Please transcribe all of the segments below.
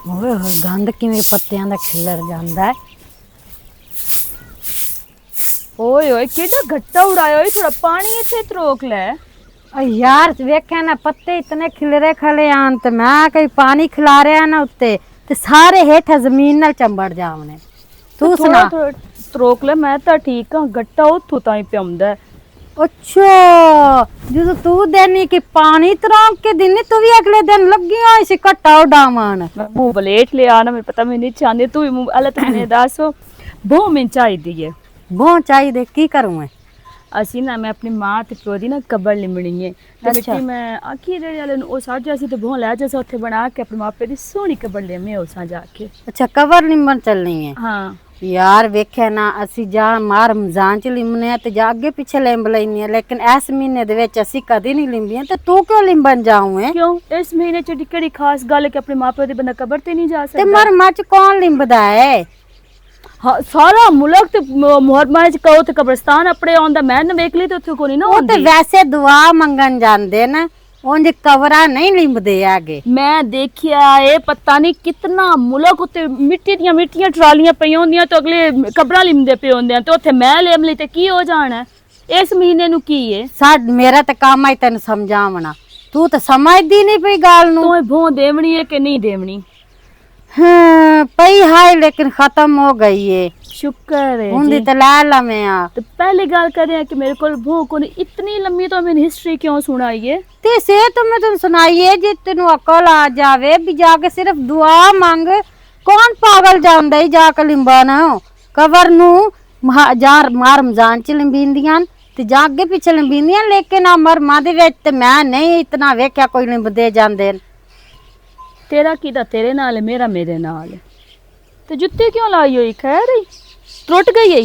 ਓਏ ਹੋਏ ਗੰਦ ਕਿਵੇਂ ਪੱਤਿਆਂ ਦਾ ਖਿਲਰ ਜਾਂਦਾ ਹੈ। ਓਏ ਓਏ ਕਿਹੜਾ ਗੱਟਾ ਉਡਾਇਆ ਓਏ ਥੋੜਾ ਪਾਣੀ ਇੱਥੇ ਤਰੋਕ ਲੈ। यार वेख्या ना पत्ते इतने खिलरे खले आन ते मैं कहीं पानी खिला रहा ना उत्ते ते सारे हेठा जमीन नाल चंबड़ जावने। तू सुना थोड़ा ਤਰੋਕ ਲੈ ਮੈਂ ਤਾਂ ਠੀਕ ਹਾਂ ਗੱਟਾ ਉੱਥੋਂ ਤਾਂ ਹੀ ਪਿਆਉਂਦਾ। अच्छा जो तू देनी कि पानी तरंग के दिन तू भी अगले दिन लगी हो इसी कट्टा उडावन ਮੂੰਹ ਬਲੇਟ ਲਿਆ ਨਾ ਮੈਨੂੰ ਪਤਾ ਮੈਂ ਨਹੀਂ ਚਾਹੁੰਦੀ ਤੂੰ ਮੂੰਹ ਅਲੇ ਤੂੰ ਮੈਨੂੰ ਦੱਸ ਬਹੁਤ ਮਿੰਟ ਚਾਹੀਦੀ ਹੈ। बहुत चाहिए की करूं मैं ਅਸੀਂ ਨਾ ਮੈਂ ਆਪਣੀ ਮਾਂ ਤੇ ਪਿਓ ਦੀ ਨਾ ਕਬਰ ਲਿਮਣੀ ਹੈ ਤੇ ਮਿੱਟੀ ਮੈਂ ਆਖੀ ਰੇੜੇ ਵਾਲੇ ਨੂੰ ਉਹ ਸਾਜਾ ਅਸੀਂ ਤੇ ਬਹੁਤ ਲੈ ਜਾ ਉੱਥੇ ਬਣਾ ਕੇ ਆਪਣੇ ਮਾਪੇ ਦੀ ਸੋਹਣੀ ਕਬਰ ਲਿਮੇ ਉਸਾਂ ਜਾ ਕੇ। अच्छा कवर निमन चलनी है ਹਾਂ यार वेख्या ना असी जा मार रमजान च लिमने ते जा अगे पीछे लिंब लैनी है लेकिन इस महीने दे विच असी कदी नहीं लिंबियां ते तू क्यों लिंबन जाऊं है ਕਿਉਂ ਇਸ ਮਹੀਨੇ ਚ ਕਿਹੜੀ ਖਾਸ ਗੱਲ ਹੈ ਕਿ ਆਪਣੇ ਮਾਪੇ ਦੀ ਬੰਦਾ ਕਬਰ ਤੇ ਨਹੀਂ ਜਾ ते ਸਕਦਾ। मरमा च कौन लिंबदा है ਹਾਂ ਸਾਰਾ ਮੁਲਕ ਤੇ ਮੁਹਰਮਾ ਚ ਕਹੋ ਤੇ ਕਬਰਸਤਾਨ ਆਪਣੇ ਆਉਂਦਾ ਮੈਂ ਨਾ ਵੇਖ ਲਈ ਤੇ ਉੱਥੇ ਕੋਈ ਨਾ ਉਹ ਤੇ ਹੁੰਦੀ। ਵੈਸੇ ਦੁਆ ਮੰਗਣ ਜਾਂਦੇ ਨਾ ਉਂਝ ਕਵਰਾਂ ਨਹੀਂ ਲਿੰਬਦੇ ਹੈਗੇ। ਮੈਂ ਦੇਖਿਆ ਇਹ ਪਤਾ ਨਹੀਂ ਕਿਤਨਾ ਮੁਲਕ ਉੱਤੇ ਮਿੱਟੀ ਦੀਆਂ ਮਿੱਟੀਆਂ ਟਰਾਲੀਆਂ ਪਈਆਂ ਹੁੰਦੀਆਂ ਤੇ ਅਗਲੇ ਕਬਰਾਂ ਲਿਮਦੇ ਪਏ ਹੁੰਦੇ ਆ ਤੇ ਉੱਥੇ ਮੈਂ ਲਿਮ ਲਈ ਤੇ ਕੀ ਹੋ ਜਾਣਾ ਇਸ ਮਹੀਨੇ ਨੂੰ ਕੀ ਹੈ। ਸਾਡ ਮੇਰਾ ਤਾਂ ਕੰਮ ਹੈ ਤੈਨੂੰ ਸਮਝਾਵਣਾ ਤੂੰ ਤਾਂ ਸਮਝਦੀ ਨਹੀਂ ਪਈ ਗੱਲ ਨੂੰ। ਤੂੰ ਭੋਂ ਦੇਵਣੀ ਹੈ ਕਿ ਨਹੀਂ ਦੇਵਣੀ। ਹਾਂ ਪਈ ਹਾਏ ਲੇਕਿਨ ਖਤਮ ਹੋ ਗਈ ਏ ਸ਼ੁਕਰ ਹੈ ਹੁੰਦੀ ਜੀ। ਤਾਂ ਲੈ ਲਵੇਂ ਆ ਤੇ ਪਹਿਲੀ ਗੱਲ ਕਰਿਆ ਕਿ ਮੇਰੇ ਕੋਲ ਭੋਂ ਕੋਲ ਇਤਨੀ ਲੰਮੀ तो मैंने हिस्ट्री क्यों सुनाई है। ਤੇ ਸੇ ਮੈਂ ਤੈਨੂੰ ਸੁਣਾਈਏ ਜੇ ਤੈਨੂੰ ਅਕਲ ਆ ਜਾਵੇ ਵੀ ਜਾ ਕੇ ਸਿਰਫ ਦੁਆ ਮੰਗ ਕੌਣ ਪਾਗਲ ਜਾਂਦਾ ਈ ਜਾ ਕੇ ਲਿੰਬਣ ਕਬਰ ਨੂੰ ਮਾਰ ਰਮਜ਼ਾਨ ਚ ਲਿੰਬੀਂਦੀਆਂ ਤੇ ਜਾ ਅੱਗੇ ਪਿੱਛੇ ਲਿੰਬੀਂਦੀਆਂ ਲੇਕਿਨ ਆ ਮਰਮਾਂ ਦੇ ਵਿੱਚ ਤੇ ਮੈਂ ਨਹੀਂ ਇਤਨਾ ਵੇਖਿਆ ਕੋਈ ਲਿੰਬਦੇ ਜਾਂਦੇ ਨੇ। तेरा की तेरे नाल है मेरा मेरे नाल है तो जुत्ती क्यों लाई हुई खैर ही टुट गई है।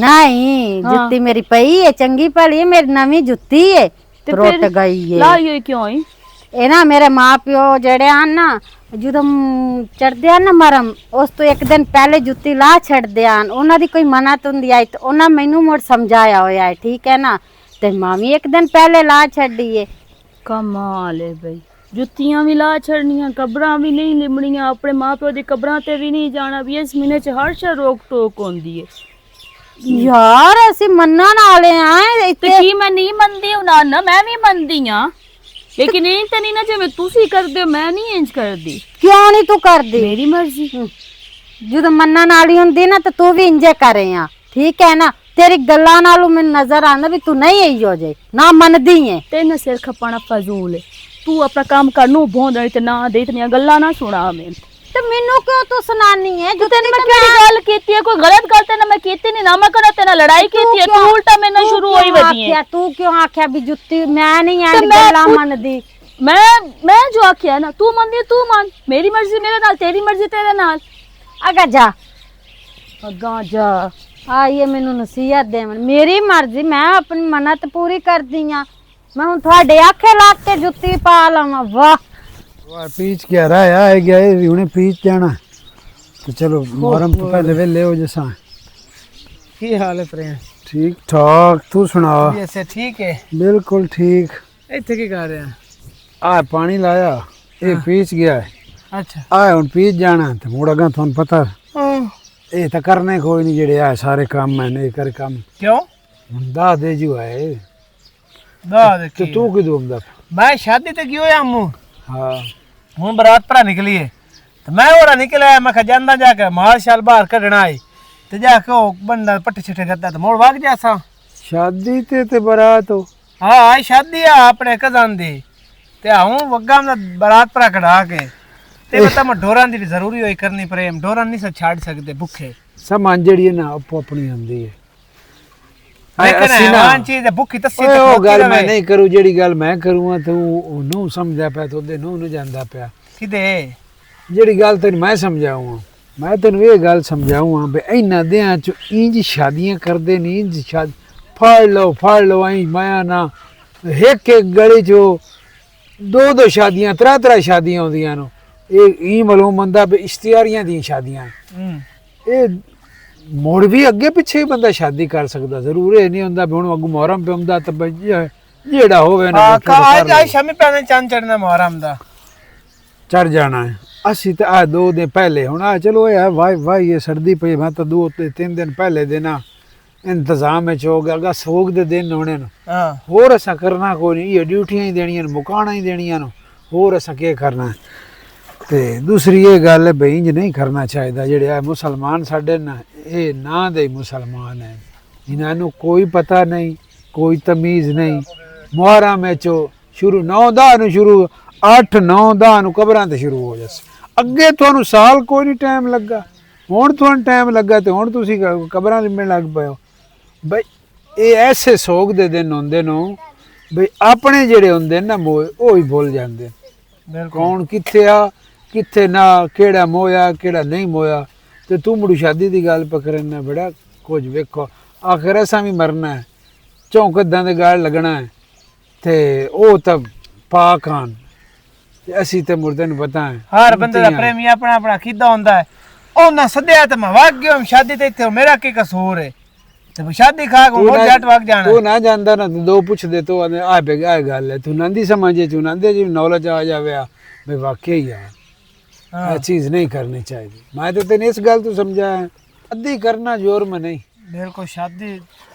नहीं हाँ। जुत्ती मेरी पई है चंगी भली है मेरी नवी जुत्ती है ते टुट फिर गई है। लाई हुई क्यों ही ਇਹ ਨਾ ਮੇਰੇ ਮਾਪਿਓ ਜਿਹੜੇ ਹਨ ਨਾ ਜਦੋਂ ਚੜਦੇ ਆ ਨਾ ਮਰਮ ਉਸ ਤੋਂ ਇੱਕ ਦਿਨ ਪਹਿਲੇ ਜੁੱਤੀ ਲਾ ਛੱਡਦੇ ਹਨ ਉਹਨਾਂ ਦੀ ਕੋਈ ਮਨਤ ਹੁੰਦੀ ਆਈ ਤੇ ਉਹਨਾਂ ਮੈਨੂੰ ਮੁੜ ਸਮਝਾਇਆ ਹੋਇਆ ਹੈ ਠੀਕ ਹੈ ਨਾ ਤੇ ਮਾਂ ਵੀ ਇੱਕ ਦਿਨ ਪਹਿਲੇ ਲਾ ਛੱਡੀ ਏ। कमाल है भाई जुत्तियां भी ला छड़नियां कब्रां भी नहीं लिमणियां अपने मां प्यो दी कब्रां ते भी नहीं जाना भी इस महीने च हर शा रोक टोक होंदी है। ਯਾਰ ਅਸੀਂ ਮੰਨਣ ਵਾਲੇ ਆ ते ਇੱਥੇ की मैं नहीं मनदी हूं ना मैं भी मनदी हां लेकिन ਇਹ ਤਾਂ ਨਹੀਂ ਨਾ ਜਿਵੇਂ ਤੁਸੀਂ ਕਰਦੇ ਹੋ ਮੈਂ ਨਹੀਂ ਇੰਜ ਕਰਦੀ ਕਿਉਂ ਨਹੀਂ ਤੂੰ ਕਰਦੀ ਮੇਰੀ ਮਰਜ਼ੀ। ਜਦੋਂ ਮੰਨਣ ਵਾਲੀ ਹੁੰਦੀ ਨਾ ਤਾਂ ਤੂੰ ਵੀ ਇੰਜੇ ਕਰੇ ਆ ਠੀਕ ਹੈ ਨਾ ਤੇਰੀ ਗੱਲਾਂ ਨਾਲੋਂ ਮੈਨੂੰ ਨਜ਼ਰ ਆਉਂਦਾ ਵੀ ਤੂੰ ਨਹੀਂ ਇਹੀ ਹੋ ਜਾਏ ਨਾ ਮੰਨਦੀ ਏ। ਤੈਨੂੰ ਸਿਰ ਖਪਾਣਾ ਫਜ਼ੂਲ ਹੈ ਤੂੰ ਆਪਣਾ ਕੰਮ ਕਰ ਨੂੰ ਭੋਂਦਣੀ ਤੇ ਨਾ ਦੇ ਇਤਨੀਆਂ ਗੱਲਾਂ ਨਾ ਸੁਣਾ ਮੈਂ ਤੇ ਮੈਨੂੰ ਕਿਉਂ ਤੂੰ ਸੁਣਾਨੀ ਹੈ ਤੂੰ ਤੈਨੂੰ ਮੈਂ ਕਿਹੜੀ ਗੱਲ ਕੀਤੀ ਹੈ ਕੋਈ ਗਲਤ ਗੱਲ ਤੇ ਨਾ ਮੈਂ ਕੀਤੀ ਨਹੀਂ ਨਾ ਮੈਂ ਕਹਣਾ ਤੇ ਨਾਲ ਲੜਾਈ ਕੀਤੀ ਹੈ ਤੂੰ ਉਲਟਾ ਮੇਰੇ ਨਾਲ ਸ਼ੁਰੂ ਹੋਈ ਵਧੀ ਹੈ। ਤੂੰ ਕਿਉਂ ਆਖਿਆ ਵੀ ਜੁੱਤੀ ਮੈਂ ਨਹੀਂ ਐ ਤੇ ਮੈਂ ਗੱਲਾਂ ਪੁੱਛ- ਮੰਨਦੀ ਮੈਂ ਜੋ ਆਖਿਆ ਨਾ ਤੂੰ ਮੰਨਦੀ ਤੂੰ ਮੰਨ ਮੇਰੀ ਮਰਜ਼ੀ ਮੇਰੇ ਨਾਲ ਤੇਰੀ ਮਰਜ਼ੀ ਤੇਰੇ ਨਾਲ ਅਗਾ ਜਾ ਅੱਗਾ ਜਾ ਆਈਏ ਮੈਨੂੰ ਨਸੀਹਤ ਦੇਵਣ ਮੇਰੀ ਮਰਜ਼ੀ ਮੈਂ ਆਪਣੀ ਮੰਨਤ ਪੂਰੀ ਕਰਦੀ ਆ ਮੈਂ ਹੁਣ ਤੁਹਾਡੇ ਆਖੇ ਲੱਗ ਕੇ ਜੁੱਤੀ ਪਾ ਲਵਾਂ ਵਾਹ वाह पीच क्या रहा है गया है उन्हें पीच जाना तो चलो मुहर्रम तो पहले वेले हो जैसा की हाल है प्रेम ठीक ठाक तू सुना ऐसे ठीक है बिल्कुल ठीक इतने की कर रहे हैं। आ पानी लाया ये पीच गया है अच्छा आ हुन पीच जाना ते मुड़ अगा थोन पता ये तो करने कोई नहीं जेड़े आ सारे काम मैंने कर काम क्यों दा दे जो है दाद तो तू की दूंगा मैं शादी तक गयो या अम्मू हाँ हूं बरात भरा निकली है तो मैं ओरा निकला मैं खा जांदा जाके माल शाल बाहर कढना आई ते जाके ओ बंदा पट्टे छिट्टे करता तो मोड़ भाग जासा शादी ते बारात हो हाँ आई शादी आ अपने कजन दी ते हूं वग्गा में बरात भरा कढा के ते बता मैं ढोरां दी जरूरी होई करनी प्रेम ढोरां नहीं से छाड़ सकदे भूखे समान जेड़ी है ना अपो अपनी होंदी है लेकिन ਅਸੀਂ ਨਾ- हैवान चीज भूखी तस्सी ਓਏ ते ਉਹ खोती ਗੱਲ रवे। ਮੈਂ ਨਹੀਂ ਕਰੂ ਜਿਹੜੀ ਗੱਲ ਮੈਂ ਕਰੂੰਗਾ ਤੂੰ ਉਹਨੂੰ ਸਮਝਦਾ ਪਿਆ ਤੇ ਉਹਦੇ ਨੂੰ ਜਾਂਦਾ ਪਿਆ किदे ਜਿਹੜੀ ਗੱਲ ਤੈਨੂੰ ਮੈਂ ਸਮਝਾਉਂਗਾ ਮੈਂ ਤੈਨੂੰ ਇਹ ਗੱਲ ਸਮਝਾਉਂਗਾ ਵੀ ਇਹਨਾਂ ਦਿਆਂ ਚ ਇੰਜ ਸ਼ਾਦੀਆਂ ਕਰਦੇ ਨਹੀਂ ਇੰਜ ਸ਼ਾਦ ਫੜ ਲਓ ਐਂ ਮਾਇਆ ਨਾ ਇੱਕ ਗਲੀ ਚੋਂ ਦੋ ਸ਼ਾਦੀਆਂ ਤਰਾ ਸ਼ਾਦੀਆਂ ਆਉਂਦੀਆਂ ਨੂੰ ਇਹ ਹੀ ਮਾਲੂਮ ਹੁੰਦਾ ਵੀ ਇਸ਼ਤਿਹਾਰੀਆਂ ਦੀਆਂ ਸ਼ਾਦੀਆਂ ਇਹ ਮੁੜ ਵੀ ਅੱਗੇ ਪਿੱਛੇ ਹੀ ਬੰਦਾ ਸ਼ਾਦੀ ਕਰ ਸਕਦਾ ਜ਼ਰੂਰ ਇਹ ਨਹੀਂ ਹੁੰਦਾ ਵੀ ਹੁਣ ਅੱਗੋਂ ਮੁਹਰਮ ਪੇ ਹੁੰਦਾ ਤਾਂ ਜਿਹੜਾ ਹੋਵੇ ਨਾ आज आज शामी पे चंद चढ़ना मुहर्रम दा ਚੜ ਜਾਣਾ ਹੈ ਅਸੀਂ ਤਾਂ ਆ 2 ਦਿਨ ਪਹਿਲੇ ਹੁਣ ਆ ਚਲੋ ਇਹ ਵਾਈ ਵਾਈ ਇਹ ਸਰਦੀ ਪਈ ਮੈਂ ਤਾਂ 2 ਤੇ 3 ਦਿਨ ਪਹਿਲੇ ਦੇਣਾ ਇੰਤਜ਼ਾਮ ਵਿੱਚ ਹੋ ਗਿਆ ਗਾ ਸੋਗ ਦੇ ਦਿਨ ਹੋਣੇ ਨੂੰ ਹਾਂ ਹੋਰ ਅਸਾਂ ਕਰਨਾ ਕੋਈ ਨਹੀਂ ਇਹ ਡਿਊਟੀਆਂ ਹੀ ਦੇਣੀਆਂ ਨੇ ਮੁਕਾਣਾ ਹੀ ਦੇਣੀਆਂ ਨੇ ਹੋਰ ਅਸਾਂ ਕੀ ਕਰਨਾ ਤੇ ਦੂਸਰੀ ਇਹ ਗੱਲ ਹੈ ਬਈ ਇੰਜ ਨਹੀਂ ਕਰਨਾ ਚਾਹੀਦਾ ਜਿਹੜੇ ਆ ਮੁਸਲਮਾਨ ਸਾਡੇ ਨਾ ਇਹ ਨਾਂ ਦੇ ਮੁਸਲਮਾਨ ਹੈ ਇਹਨਾਂ ਨੂੰ ਕੋਈ ਪਤਾ ਨਹੀਂ ਕੋਈ ਤਮੀਜ਼ ਨਹੀਂ ਮੁਹਰਮ ਵਿੱਚ ਸ਼ੁਰੂ 9-10 ਨੂੰ ਸ਼ੁਰੂ 8-9-10 ਨੂੰ ਕਬਰਾਂ ਤੇ ਸ਼ੁਰੂ ਹੋ ਜਾਸ ਅੱਗੇ ਤੁਹਾਨੂੰ ਸਾਲ ਕੋਈ ਨਹੀਂ ਟਾਈਮ ਲੱਗਾ ਹੁਣ ਤੁਹਾਨੂੰ ਟਾਈਮ ਲੱਗਾ ਤੇ ਹੁਣ ਤੁਸੀਂ ਕਬਰਾਂ ਲਿੰਬਣ ਲੱਗ ਪਏ ਹੋ ਬਈ ਇਹ ਐਸੇ ਸੋਗ ਦੇ ਦਿਨ ਹੁੰਦੇ ਨੂੰ ਬਈ ਆਪਣੇ ਜਿਹੜੇ ਹੁੰਦੇ ਨਾ ਮੋਏ ਉਹ ਹੀ ਭੁੱਲ ਜਾਂਦੇ ਕੌਣ ਕਿੱਥੇ ਆ ਕਿੱਥੇ ਨਾ ਕਿਹੜਾ ਮੋਇਆ ਕਿਹੜਾ ਨਹੀਂ ਮੋਇਆ ਤੇ ਤੂੰ ਮੁੜੀ ਸ਼ਾਦੀ ਦੀ ਗੱਲ ਪਕੜਨਾ ਬੜਾ ਕੁਝ ਵੇਖੋ ਆਖਰ ਅਸਾਂ ਵੀ ਮਰਨਾ ਹੈ ਚੌਂਕਦਾਂ ਦੇ ਗਾਲ ਲੱਗਣਾ ਹੈ ਤੇ ਉਹ ਤਾਂ ਪਾਕ ਹਨ ਤੇ ਅਸੀਂ ਤੇ ਮੁਰਦੇ ਨੂੰ ਪਤਾ ਹੈ ਹਰ ਬੰਦੇ ਦਾ ਪ੍ਰੇਮੀ ਆਪਣਾ ਆਪਣਾ ਕਿੱਦਾਂ ਹੁੰਦਾ ਹੈ ਉਹਨਾਂ ਸੱਦਿਆ ਤੇ ਮੈਂ ਵਗ ਗਿਆ ਸ਼ਾਦੀ ਤੇ ਇੱਥੇ ਮੇਰਾ ਕੀ ਕਸੂਰ ਹੈ ਤੇ ਸ਼ਾਦੀ ਖਾ ਕੇ ਹੋਰ ਜੱਟ ਵਗ ਜਾਣਾ ਤੂੰ ਨਾ ਜਾਂਦਾ ਨਾ ਦੋ ਪੁੱਛਦੇ ਤੋ ਆ ਬੇਗਾ ਗੱਲ ਹੈ ਤੂੰ ਨੰਦੀ ਸਮਝੇ ਤੂੰ ਨੰਦੇ ਜੀ ਨੌਲੇਜ ਆ ਜਾਵੇ ਆ ਬਈ ਵਾਕਈ ਹੀ ਆ ਇਹ ਚੀਜ਼ ਨਹੀਂ ਕਰਨੀ ਚਾਹੀਦੀ ਮੈਂ ਤਾਂ ਤੈਨੂੰ ਇਸ ਗੱਲ ਤੋਂ ਸਮਝਾਇਆ ਅੱਧੀ ਕਰਨਾ ਜ਼ੋਰ ਮੈਂ ਨਹੀਂ ਬਿਲਕੁਲ ਸ਼ਾਦੀ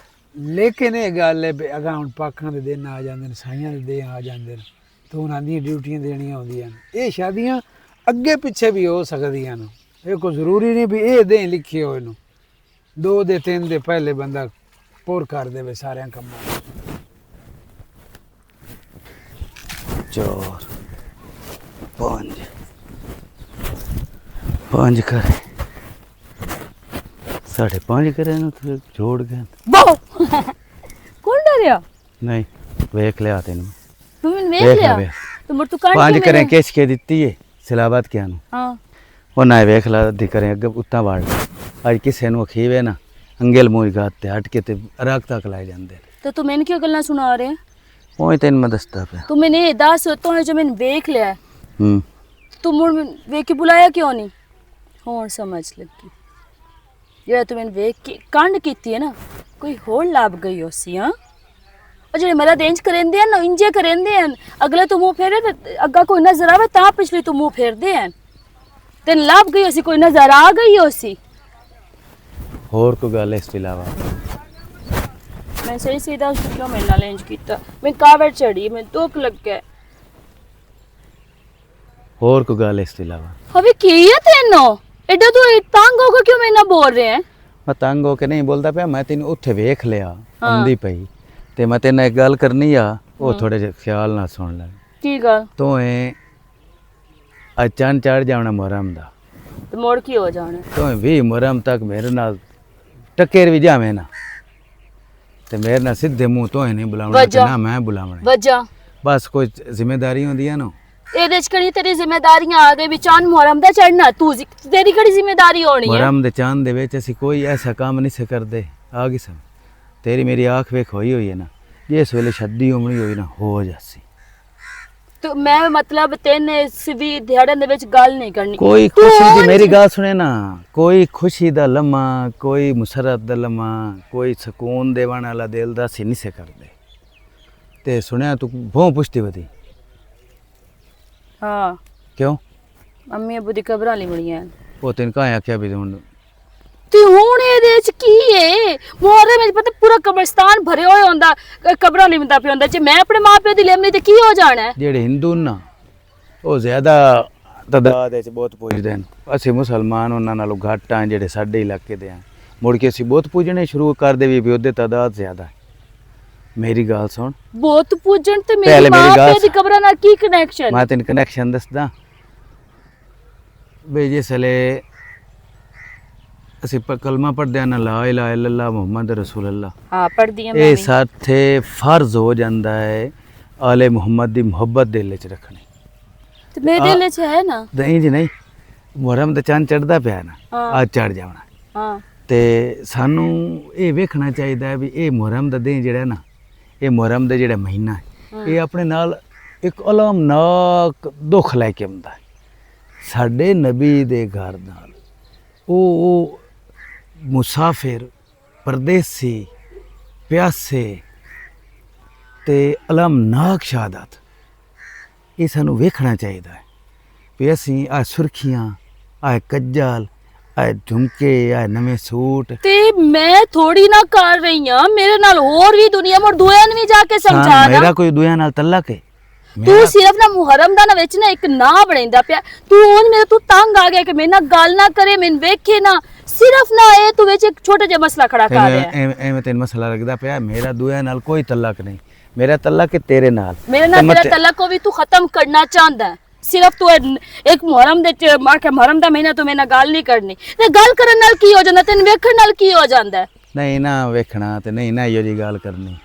ਲੇਕਿਨ ਇਹ ਗੱਲ ਹੈ ਅਗਾ ਹੁਣ ਪਾਕਾਂ ਦੇ ਦਿਨ ਆ ਜਾਂਦੇ ਨੇ ਸਾਈਆਂ ਦੇ ਦਿਨ ਆ ਜਾਂਦੇ ਨੇ ਤੂੰ ਉਹਨਾਂ ਦੀਆਂ ਡਿਊਟੀਆਂ ਦੇਣੀਆਂ ਹੁੰਦੀਆਂ ਨੇ ਇਹ ਸ਼ਾਦੀਆਂ ਅੱਗੇ ਪਿੱਛੇ ਵੀ ਹੋ ਸਕਦੀਆਂ ਨੇ ਇਹ ਕੋਈ ਜ਼ਰੂਰੀ ਨਹੀਂ ਵੀ ਇਹ ਦਿਨ ਲਿਖੇ ਹੋਏ ਨੂੰ 2 ਦੇ 3 ਦੇ ਪਹਿਲੇ ਬੰਦਾ ਪੂਰ ਕਰ ਦੇਵੇ ਸਾਰਿਆਂ ਕੰਮਾਂ 4 5 करे 5.5 करे ਨੂੰ ਤੇ ਜੋੜ ਗਿਆ ਵਾਹ ਕੌਣ ਡਰਿਆ ਨਹੀਂ ਵੇਖ ਲਿਆ ਤੈਨੂੰ ਤੂੰ ਮੈਨੂੰ ਵੇਖ ਲਿਆ ਤੂੰ ਮੁਰ ਤੂੰ ਕਾਣ 5 ਕਰੇ ਕਿਸ ਕੇ ਦਿੱਤੀ ਏ ਸਿਲਾਬਤ ਕਿਆ ਨੂੰ ਹਾਂ ਉਹ ਨਾ ਵੇਖ ਲਾ ਦੀ ਕਰੇ ਅੱਗੇ ਉੱਤਾ ਵਾੜ ਅੱਜ ਕਿਸੇ ਨੂੰ ਖੀਵੇ ਨਾ ਅੰਗਲ ਮੂੰਹ ਗਾਤ ਤੇ ਹਟ ਕੇ ਤੇ ਰਾਗ ਤੱਕ ਲਾਏ ਜਾਂਦੇ ਤੇ ਤੂੰ ਮੈਨੂੰ ਕਿਉਂ ਗੱਲਾਂ ਸੁਣਾ ਰਿਹਾ ਉਹ ਤੈਨੂੰ ਮੈਂ ਦੱਸਦਾ ਪਿਆ ਤੂੰ ਮੈਨੇ ਇਹ ਦੱਸ ਤੂੰ ਜੋ ਮੈਨੂੰ ਵੇਖ ਲਿਆ ਹੂੰ ਤੂੰ ਮੁੜ ਵੇਖ ਕੇ ਬੁਲਾਇਆ ਕਿਉਂ ਨਹੀਂ ਹੁਣ ਸਮਝ ਲੱਗੀ ਜਿਹੜਾ ਤੂੰ ਮੈਨੂੰ ਵੇਖ ਕੇ ਕੰਡ ਕੀਤੀ ਹੈ ਨਾ ਕੋਈ ਹੋਰ ਲੱਭ ਗਈ ਹੋਸੀ ਹਾਂ ਉਹ ਜਿਹੜੇ ਮੇਰਾ ਦੇਂਜ ਕਰੇਂਦੇ ਹਨ ਇੰਜੇ ਕਰੇਂਦੇ ਹਨ ਅਗਲੇ ਤੂੰ ਮੂੰਹ ਫੇਰੇ ਤੇ ਅੱਗਾ ਕੋਈ ਨਜ਼ਰ ਆਵੇ ਤਾਂ ਪਿਛਲੀ ਤੂੰ ਮੂੰਹ ਫੇਰਦੇ ਹਨ ਤੈਨੂੰ ਲੱਭ ਗਈ ਹੋਸੀ ਕੋਈ ਨਜ਼ਰ ਆ ਗਈ ਹੋਸੀ ਹੋਰ ਕੋਈ ਗੱਲ ਇਸ ਤੋਂ ਇਲਾਵਾ ਮੈਂ ਸਹੀ ਸਿੱਧਾ ਕਿਉਂ ਮੇਰੇ ਨਾਲ ਇੰਜ ਕੀਤਾ ਮੈਂ ਕਾਵੜ ਚੜੀ ਮੈਂ ਦੁੱਖ ਲੱਗ ਗਿਆ ਹੋਰ ਕੋਈ ਗੱਲ ਇਸ ਤੋਂ ਇਲਾਵਾ ਹਵੇ ਕੀ ਹੈ ਤੈਨੂੰ ਐਡਾ ਤੂੰ ਤੰਗ ਹੋ ਕੇ ਕਿਉਂ ਮੇਰੇ ਨਾਲ ਬੋਲ ਰਿਹਾ ਹੈ ਮੈਂ ਤੰਗ ਹੋ ਕੇ ਨਹੀਂ ਬੋਲਦਾ ਪਿਆ ਮੈਂ ਤੈਨੂੰ ਉੱਥੇ ਵੇਖ ਲਿਆ ਆਉਂਦੀ ਪਈ ਤੇ ਮੈਂ ਤੇਰੇ ਨਾਲ ਇੱਕ ਗੱਲ ਕਰਨੀ ਆ ਉਹ ਥੋੜੇ ਜਿਹਾ ਖਿਆਲ ਨਾਲ ਸੁਣ ਲੈ ਕੀ ਗੱਲ ਤੂੰ ਚੰਨ ਚੜ ਜਾਣਾ ਮੁਹਰਮ ਦਾ ਤੇ ਮੋੜ ਕੀ ਹੋ ਜਾਣਾ ਤੂੰ 20 ਮੁਹਰਮ ਤੱਕ ਮੇਰੇ ਨਾਲ ਟੱਕਰ ਵੀ ਜਾਵੇਂ ਨਾ ਤੇ ਮੇਰੇ ਨਾਲ ਸਿੱਧੇ ਮੂੰਹ ਤੋਂ ਨਹੀਂ ਬੁਲਾਉਣਾ ਤੇ ਨਾ ਮੈਂ ਬੁਲਾਉਣਾ ਵਜਾ ਬਸ ਕੋਈ ਜ਼ਿੰਮੇਵਾਰੀ ਹੁੰਦੀ ਆ ਨਾ ਇਹਦੇ ਚ ਕਿਹੜੀ ਤੇਰੀ ਜ਼ਿੰਮੇਵਾਰੀਆਂ ਆ ਗਈ ਵੀ ਚਾਂਦ ਮੁਹਰਮ ਦਾ ਚੜਨਾ ਤੂੰ ਤੇਰੀ ਕਿਹੜੀ ਜ਼ਿੰਮੇਵਾਰੀ ਹੋਣੀ ਹੈ ਮੁਹਰਮ ਦੇ ਚਾਂਦ ਦੇ ਵਿੱਚ ਅਸੀਂ ਕੋਈ ਐਸਾ ਕੰਮ ਨਹੀਂ ਸੇ ਕਰਦੇ ਆ ਗਈ ਸਮ ਤੇਰੀ ਮੇਰੀ ਆँख ਵੇਖ ਹੋਈ ਹੈ ਨਾ ਜਿਸ ਵੇਲੇ ਛੱਡੀ ਉਮੜੀ ਹੋਈ ਨਾ ਹੋ ਜਾਸੀ ਤੂੰ ਮੈਂ ਮਤਲਬ ਤੈਨੇ ਸਿਵੀ ਦਿਹਾੜਨ ਦੇ ਵਿੱਚ ਗੱਲ ਨਹੀਂ ਕਰਨੀ ਕੋਈ ਖੁਸ਼ੀ ਦੀ ਮੇਰੀ ਗੱਲ ਸੁਣੇ ਨਾ ਕੋਈ ਖੁਸ਼ੀ ਦਾ ਲਮਾ ਕੋਈ ਮੁਸਰਤ ਦਾ ਲਮਾ ਕੋਈ ਸਕੂਨ ਦੇਵਣ ਵਾਲਾ ਦਿਲ ਦਾ ਅਸੀਂ ਨਹੀਂ ਸੇ ਕਰਦੇ ਤੇ ਸੁਣਿਆ ਤੂੰ ਬਹੁਤ ਪੁੱਛਦੀ ਵਧੀ ਹਾਂ ਕਿਉਂ ਮੰਮੀ ਅਬੂ ਦੀ ਕਬਰਾਂ ਲਈ ਬੜੀਆਂ ਉਹ ਤੈਨੂੰ ਕਾਹ ਆਖਿਆ ਵੀ ਹੁਣ ਤੇ ਹੁਣ ਇਹਦੇ ਚ ਕੀ ਏ ਮੋਹਰੇ ਵਿੱਚ ਪਤਾ ਪੂਰਾ ਕਬਰਸਤਾਨ ਭਰੇ ਹੋਏ ਹੁੰਦਾ ਕਬਰਾਂ ਲਿਮਦਾ ਪਿਆ ਹੁੰਦਾ ਜੇ ਮੈਂ ਆਪਣੇ ਮਾਪਿਆਂ ਦੀ ਲਿਮਨੀ ਤੇ ਕੀ ਹੋ ਜਾਣਾ ਹੈ? ਜਿਹੜੇ ਹਿੰਦੂ ਨਾ ਉਹ ਜ਼ਿਆਦਾ ਤਦਾਦ ਵਿੱਚ ਬਹੁਤ ਪੂਜਦੇ ਨੇ ਅਸੀਂ ਮੁਸਲਮਾਨ ਉਹਨਾਂ ਨਾਲੋਂ ਘੱਟ ਆ ਜਿਹੜੇ ਸਾਡੇ ਇਲਾਕੇ ਦੇ ਆ ਮੁੜ ਕੇ ਅਸੀਂ ਬਹੁਤ ਪੂਜਣੇ ਸ਼ੁਰੂ ਕਰਦੇ ਵੀ ਉਹਦੇ ਤਦਾਦ ਜ਼ਿਆਦਾ ਹੈ ਮੇਰੀ ਗੱਲ ਸੁਣ ਬਹੁਤ ਪੂਜਣ ਤੇ ਪਹਿਲੇ ਮੇਰੇ ਮੇਰੀ ਗੱਲ ਮਾਪਿਆਂ ਦੀ ਕਬਰਾਂ ਨਾਲ ਕੀ ਕਨੈਕਸ਼ਨ ਮੈਂ ਤੈਨੂੰ ਕਨੈਕਸ਼ਨ ਦੱਸਦਾ ਬਈ ਜਿਸ ਵੇਲੇ ਅਸੀਂ ਕਲਮਾ ਪੜ੍ਹਦੇ ਹਾਂ ਨਾ ਲਾ ਇਲਾਹਾ ਇਲੱਲਾ ਮੁਹੰਮਦ ਰਸੂਲ ਅੱਲਾ ਹਾਂ ਪੜ੍ਹਦੀ ਇਹ ਸਾਥੇ ਫਰਜ਼ ਹੋ ਜਾਂਦਾ ਹੈ ਆਲੇ ਮੁਹੰਮਦ ਦੀ ਮੁਹੱਬਤ ਦਿਲ ਵਿੱਚ ਰੱਖਣੀ ਤੇ ਮੇਰੇ ਦਿਲ 'ਚ ਹੈ ਨਾ ਨਹੀਂ ਜੀ ਨਹੀਂ ਮੁਹਰਮ ਦਾ ਚੰਨ ਚੜਦਾ ਪਿਆ ਨਾ ਹਾਂ। ਅੱਜ ਚੜ ਜਾਣਾ ਹਾਂ ਤੇ ਸਾਨੂੰ ਇਹ ਵੇਖਣਾ ਚਾਹੀਦਾ ਹੈ ਵੀ ਇਹ ਮੁਹਰਮ ਦਾ ਦਿਨ ਜਿਹੜਾ ਨਾ ਇਹ ਮੁਹਰਮ ਦਾ ਜਿਹੜਾ ਮਹੀਨਾ ਹੈ ਇਹ ਆਪਣੇ ਨਾਲ ਇੱਕ ਅਲਮਨਾਕ ਦੁੱਖ ਲੈ ਕੇ ਆਉਂਦਾ ਹੈ ਸਾਡੇ ਨਬੀ ਦੇ ਘਰ ਨਾਲ ਉਹ ਮੁਸਾਫਿਰ ਪਰਦੇਸੀ ਪਿਆਸੇ ਤੇ ਅਲਮਨਾਕ ਸ਼ਹਾਦਤ ਇਹ ਸਾਨੂੰ ਵੇਖਣਾ ਚਾਹੀਦਾ ਹੈ ਵੀ ਅਸੀਂ ਆ ਸੁਰਖੀਆਂ, ਆ ਕੱਜਲ, ਆ ਝੁਮਕੇ, ਆ ਨਵੇਂ ਸੂਟ ਤੇ ਮੈਂ ਥੋੜੀ ਨਾ ਕਰ ਰਹੀ ਹਾਂ, ਮੇਰੇ ਨਾਲ ਹੋਰ ਵੀ ਦੁਨੀਆ ਮੋਰ ਦੁਆ ਨੂੰ ਵੀ ਜਾ ਕੇ ਸਮਝਾ ਨਾ। ਮੇਰਾ ਕੋਈ ਦੁਆ ਨਾਲ ਤਲਕ ਹੈ। ਤੂੰ ਸਿਰਫ ਨਾ ਮੁਹਰਮ ਦਾ ਨਾ ਵਿੱਚ ਨਾ ਇੱਕ ਨਾ ਬਣਾਉਂਦਾ ਪਿਆ। ਤੂੰ ਤੰਗ ਆ ਗਿਆ ਕਿ ਮੇਰੇ ਨਾਲ ਗੱਲ ਨਾ ਕਰੇ, ਮੈਨੂੰ ਵੇਖੇ ਨਾ, ਸਿਰਫ ਨਾ ਇਹ ਤੂੰ ਵਿੱਚ ਇੱਕ ਛੋਟਾ ਜਿਹਾ ਮਸਲਾ ਖੜਾ ਕਰ ਰਿਹਾ। ਐਵੇਂ ਤੈਨੂੰ ਮਸਲਾ ਲੱਗਦਾ ਪਿਆ। ਮੇਰਾ ਦੁਆ ਨਾਲ ਕੋਈ ਤਲਕ ਨਹੀਂ, ਮੇਰਾ ਤਲਕ ਹੈ ਤੇਰੇ ਨਾਲ। ਮੇਰੇ ਨਾਲ ਤੇਰਾ ਤਲਕ को भी तू खत्म करना चाहता है। सिर्फ तू एक मुहर्रम दे मुहर्रम ਦਾ ਮਹੀਨਾ ਤੂੰ ਮੇਰੇ ਨਾਲ ਗੱਲ ਨਹੀਂ ਕਰਨੀ। ਤੇ ਗੱਲ ਕਰਨ ਨਾਲ ਕੀ ਹੋ ਜਾਂਦਾ, ਤੈਨੂੰ ਵੇਖਣ ਨਾਲ ਕੀ ਹੋ ਜਾਂਦਾ? ਨਹੀਂ ਨਾ ਵੇਖਣਾ ਤੇ ਨਹੀਂ ਨਾ ਇਹੋ ਜੀ ਗੱਲ ਕਰਨੀ।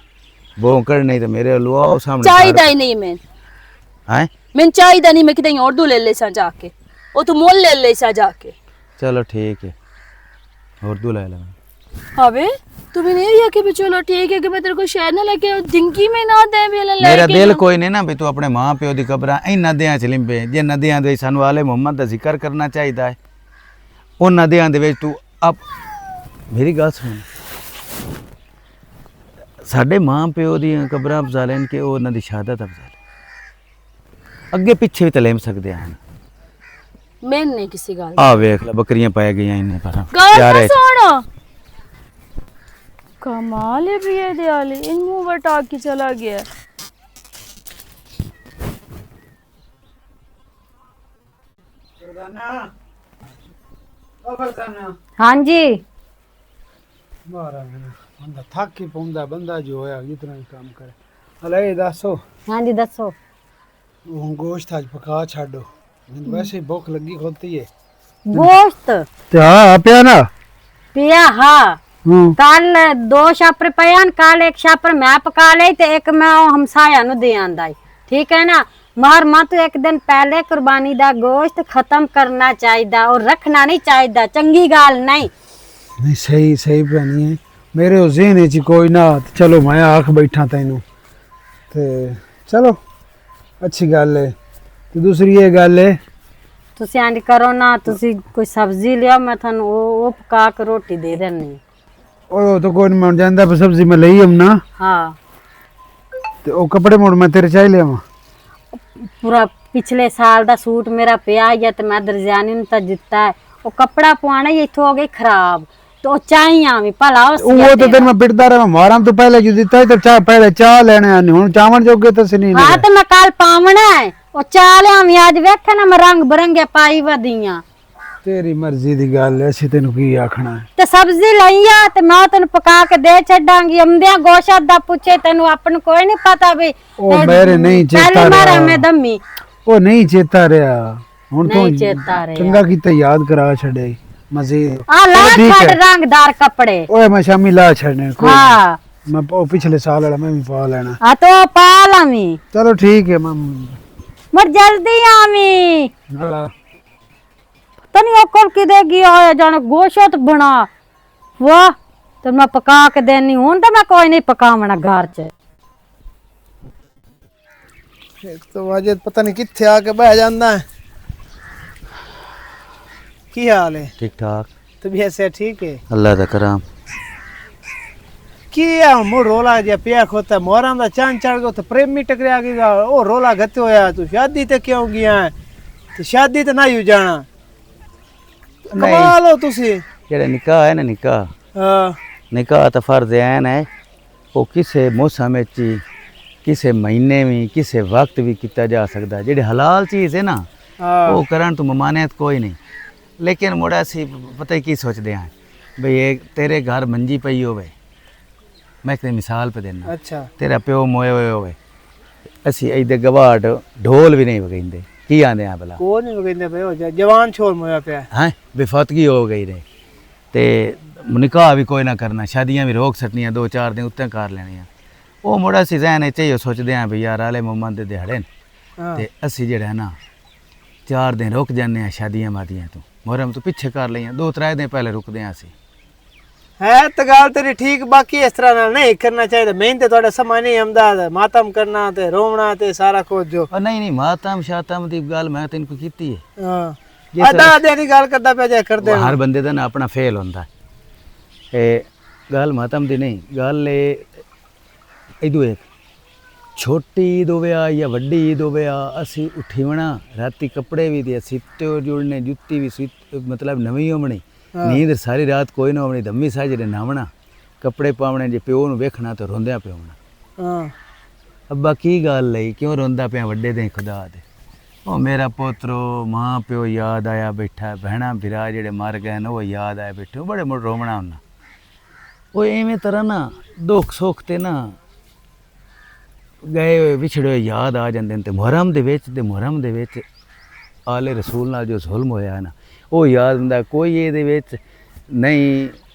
ਭੌਂਕੜ ਨਹੀਂ ਤੇ ਮੇਰੇ ਲੁਆਓ ਸਾਹਮਣੇ ਚਾਹੀਦਾ ਹੀ ਨਹੀਂ ਮੈਂ। ਹੈ ਮੈਨੂੰ ਚਾਹੀਦਾ ਨਹੀਂ, ਮੈਂ ਕਿਤੇ ਹੋਰ ਦੂ ਲੈ ਲੈ ਸਾ ਜਾ ਕੇ, ਉਹ ਤੂੰ ਮੁੱਲ ਲੈ ਲੈ ਸਾ ਜਾ ਕੇ। चलो ठीक है, और दू ले ला। अबे तू भी नहीं रिया कि चलो ठीक है कि मैं तेरे को शहर ना लेके जिंदगी में ना दे भी ले मेरा दिल कोई नहीं ना भी तू अपने मां प्यो दी कब्रां इन नदियां च लिंबे। जे नदियां दे सानू आले मोहम्मद दा जिक्र करना चाहिदा है। उन नदियां दे विच तू अब मेरी गल सुन, साडे मां प्यो दी कब्रां अफजा लेन के उन्हां दी शहादत अफजा ले। अगे पीछे भी तलेम सकदे हैं। मैं नहीं किसी गल आ वेख ले बकरियां पाए गईयां इन्ने पर यार सुन, कमाल है भी ये दयाली, इन मुंह बटा के चला गया। हाँ जी बंदा थक ही पौंदा, बंदा जो होया इतना ही काम करे। हले दसो हाँ जी दसो। हुन गोश्त आज पका छाड़ो, मैनू वैसे ही भुख लगी खोती है। गोश्त ते हाँ पिया ना पिया? हाँ कल 2 छापर पयान, कल एक छापर मैं पका ले ते एक मैं हमसाया नु दे आंदा। ठीक है ना? मगर मां तो एक दिन पहले कुर्बानी दा गोश्त खत्म करना चाहिदा और रखना नहीं चाहिदा, चंगी गाल नहीं। नहीं सही सही भैनी है, मेरे ज़हन च कोई ना, चलो मैं आख बैठा तैनू ते चलो अच्छी गल है। ते दूसरी ये गल है तुसी इंज करो ना, तुसी कोई सब्जी लिया, मैं थानू वो पका के रोटी दे देनी। ओ तो कोई नहीं, मैं जांदा पर सब्जी मैं लई हम ना। हाँ ते ओ कपड़े मोड़ मैं तेरे चाहिए लिया। पूरा पिछले साल दा सूट मेरा पिया है ते मैं दरजानी नु ता दिता है, वो कपड़ा पुआना ही इथों हो गई खराब, तो चाहिए भी भला वो तो तेरे मैं पिटदा रहा, मारा तो पहले जो दिता है तो चाह पहले चाह लेने आने हुन चावल जोगे तो नहीं। हाँ तो मैं कल पावना है, वो चाह लिया भी आज वेखे ना मैं रंग बिरंगे पाई वदियां। तेरी मर्जी दी गल है, असि तेनू की आखना है। ते सब्जी लईया ते मैं तेन पका के दे छड़ांगी। अमदिया गोशत दा पूछे तेनू अपन कोई नहीं पता भी ओ मेरे नहीं चेता रहा मैं दमी ओ नहीं चेता रहा हुन तो नहीं चेता रहा। चंगा कीता याद करा छड़े मजीद। आ ला छड़ रंगदार कपड़े। ओए मैं शामी ला छड़ने कोई हाँ मैं ओ पिछले साल वाला मैं भी पा लेना। आ तो पा लामी। चलो ठीक है मर जल्दी आमी तनी अकल की देगी आया जाने गोशत बना वाह तो मैं पका के देनी हूं तो मैं कोई नहीं पकावना घर च। एक तो वाजिद पता नहीं किथे आके बह जांदा है। की हाल है? ठीक ठाक, तबीयत से ठीक है? अल्लाह दा करम। की है मुड़ रोला जे पिया खोता मोहरम दा चांद चढ़ गयो तो प्रेमी टकरिया गया ओ रोला गते होया तू शादी ते क्यों गया है? तो शादी ते नहीं जाना कमाल हो तुसी। जेड़ा निकाह है ना निकाह हां निकाह तो फर्ज ऐन है, वो किसे मौसम में किसे महीने में किसे वक्त भी किया जा सकता है। जेड़ी हलाल चीज़ है ना वो करन तो ममानियत कोई नहीं। लेकिन मुड़ा सी पता की सोचते हैं भाई ये तेरे घर मंजी पई होवे, मैं एक मिसाल पे देना। अच्छा तेरा प्यो मोए हुए होवे, असी इधर गवाट ढोल भी नहीं बगाइंदे की आंदे हैं भला को नहीं बगाइंदे पे हो जा जवान छोर मोया पे हैं बेफतगी हो गई रे ते निकाह भी कोई ना करना, शादियां भी रोक सकनियां 2-4 दिन उत्ते कर लेनियां। वो मुड़ा सी जहन चाहिए सोचते हैं भी यार आले मोहम्मद दे दिहाड़े ते असी जेड़ा है ना 4 दिन रुक जाने हैं शादियां मादियां तो मुहर्रम तो पीछे कर लिया 2-3 दिन पहले रुकदे हैं असी। है तो गल तेरी ठीक, बाकी इस तरह नाल नहीं करना चाहिए। मेहनत ते थोड़ा समा नहीं आंदा, मातम करना ते रोवना ते सारा कुछ जो नहीं मातम शातम दी गल मैं तेन को कीती है। हां अदा दे दी गल करदा पे जा कर दे। हर बंदे दा ना अपना फेल होंदा है। गल मातम दी नहीं, गल इदू एक ਛੋਟੀ ਈਦ ਹੋਵੇ ਆ ਜਾਂ ਵੱਡੀ ਈਦ ਹੋਵੇ ਆ, ਅਸੀਂ ਉਠੀਵਣਾ ਰਾਤੀ ਕੱਪੜੇ ਵੀ ਦੇ ਸਿੱਤੇ ਜੁੜਨੇ, ਜੁੱਤੀ ਵੀ ਮਤਲਬ ਨਵੀਂ ਹੋਣੀ, ਨੀਂਦ ਸਾਰੀ ਰਾਤ ਕੋਈ ਨਾ ਹੋਣੀ, ਧੰਮੀ ਸਾਜਰੇ ਨਾਵਣਾ, ਕੱਪੜੇ ਪਾਵਣੇ, ਜੇ ਪਿਓ ਨੂੰ ਵੇਖਣਾ ਤਾਂ ਰੋਂਦਿਆਂ ਪਿਆਉਣਾ। ਹਾਂ ਅੱਬਾ ਕੀ ਗੱਲ ਲਈ, ਕਿਉਂ ਰੋਂਦਾ ਪਿਆ ਵੱਡੇ ਦੇ ਖੁਦਾ ਦੇ? ਉਹ ਮੇਰਾ ਪੋਤਰੋ, ਮਾਂ ਪਿਓ ਯਾਦ ਆਇਆ ਬੈਠਾ, ਭੈਣਾਂ ਭਰਾ ਜਿਹੜੇ ਮਰ ਗਏ ਨੇ ਉਹ ਯਾਦ ਆਇਆ ਬੈਠੇ, ਬੜੇ ਮੁੜ ਰੋਵਣਾ ਹੁੰਦਾ। ਉਹ ਐਵੇਂ ਤਰ੍ਹਾਂ ਨਾ ਦੁੱਖ ਸੁੱਖ ਤੇ ਨਾ ਗਏ ਹੋਏ ਵਿਛੜੇ ਹੋਏ ਯਾਦ ਆ ਜਾਂਦੇ ਨੇ। ਤੇ ਮੁਹਰਮ ਦੇ ਵਿੱਚ ਆਲੇ ਰਸੂਲ ਨਾਲ ਜੋ ਜ਼ੁਲਮ ਹੋਇਆ ਨਾ ਉਹ ਯਾਦ ਹੁੰਦਾ। ਕੋਈ ਇਹਦੇ ਵਿੱਚ ਨਹੀਂ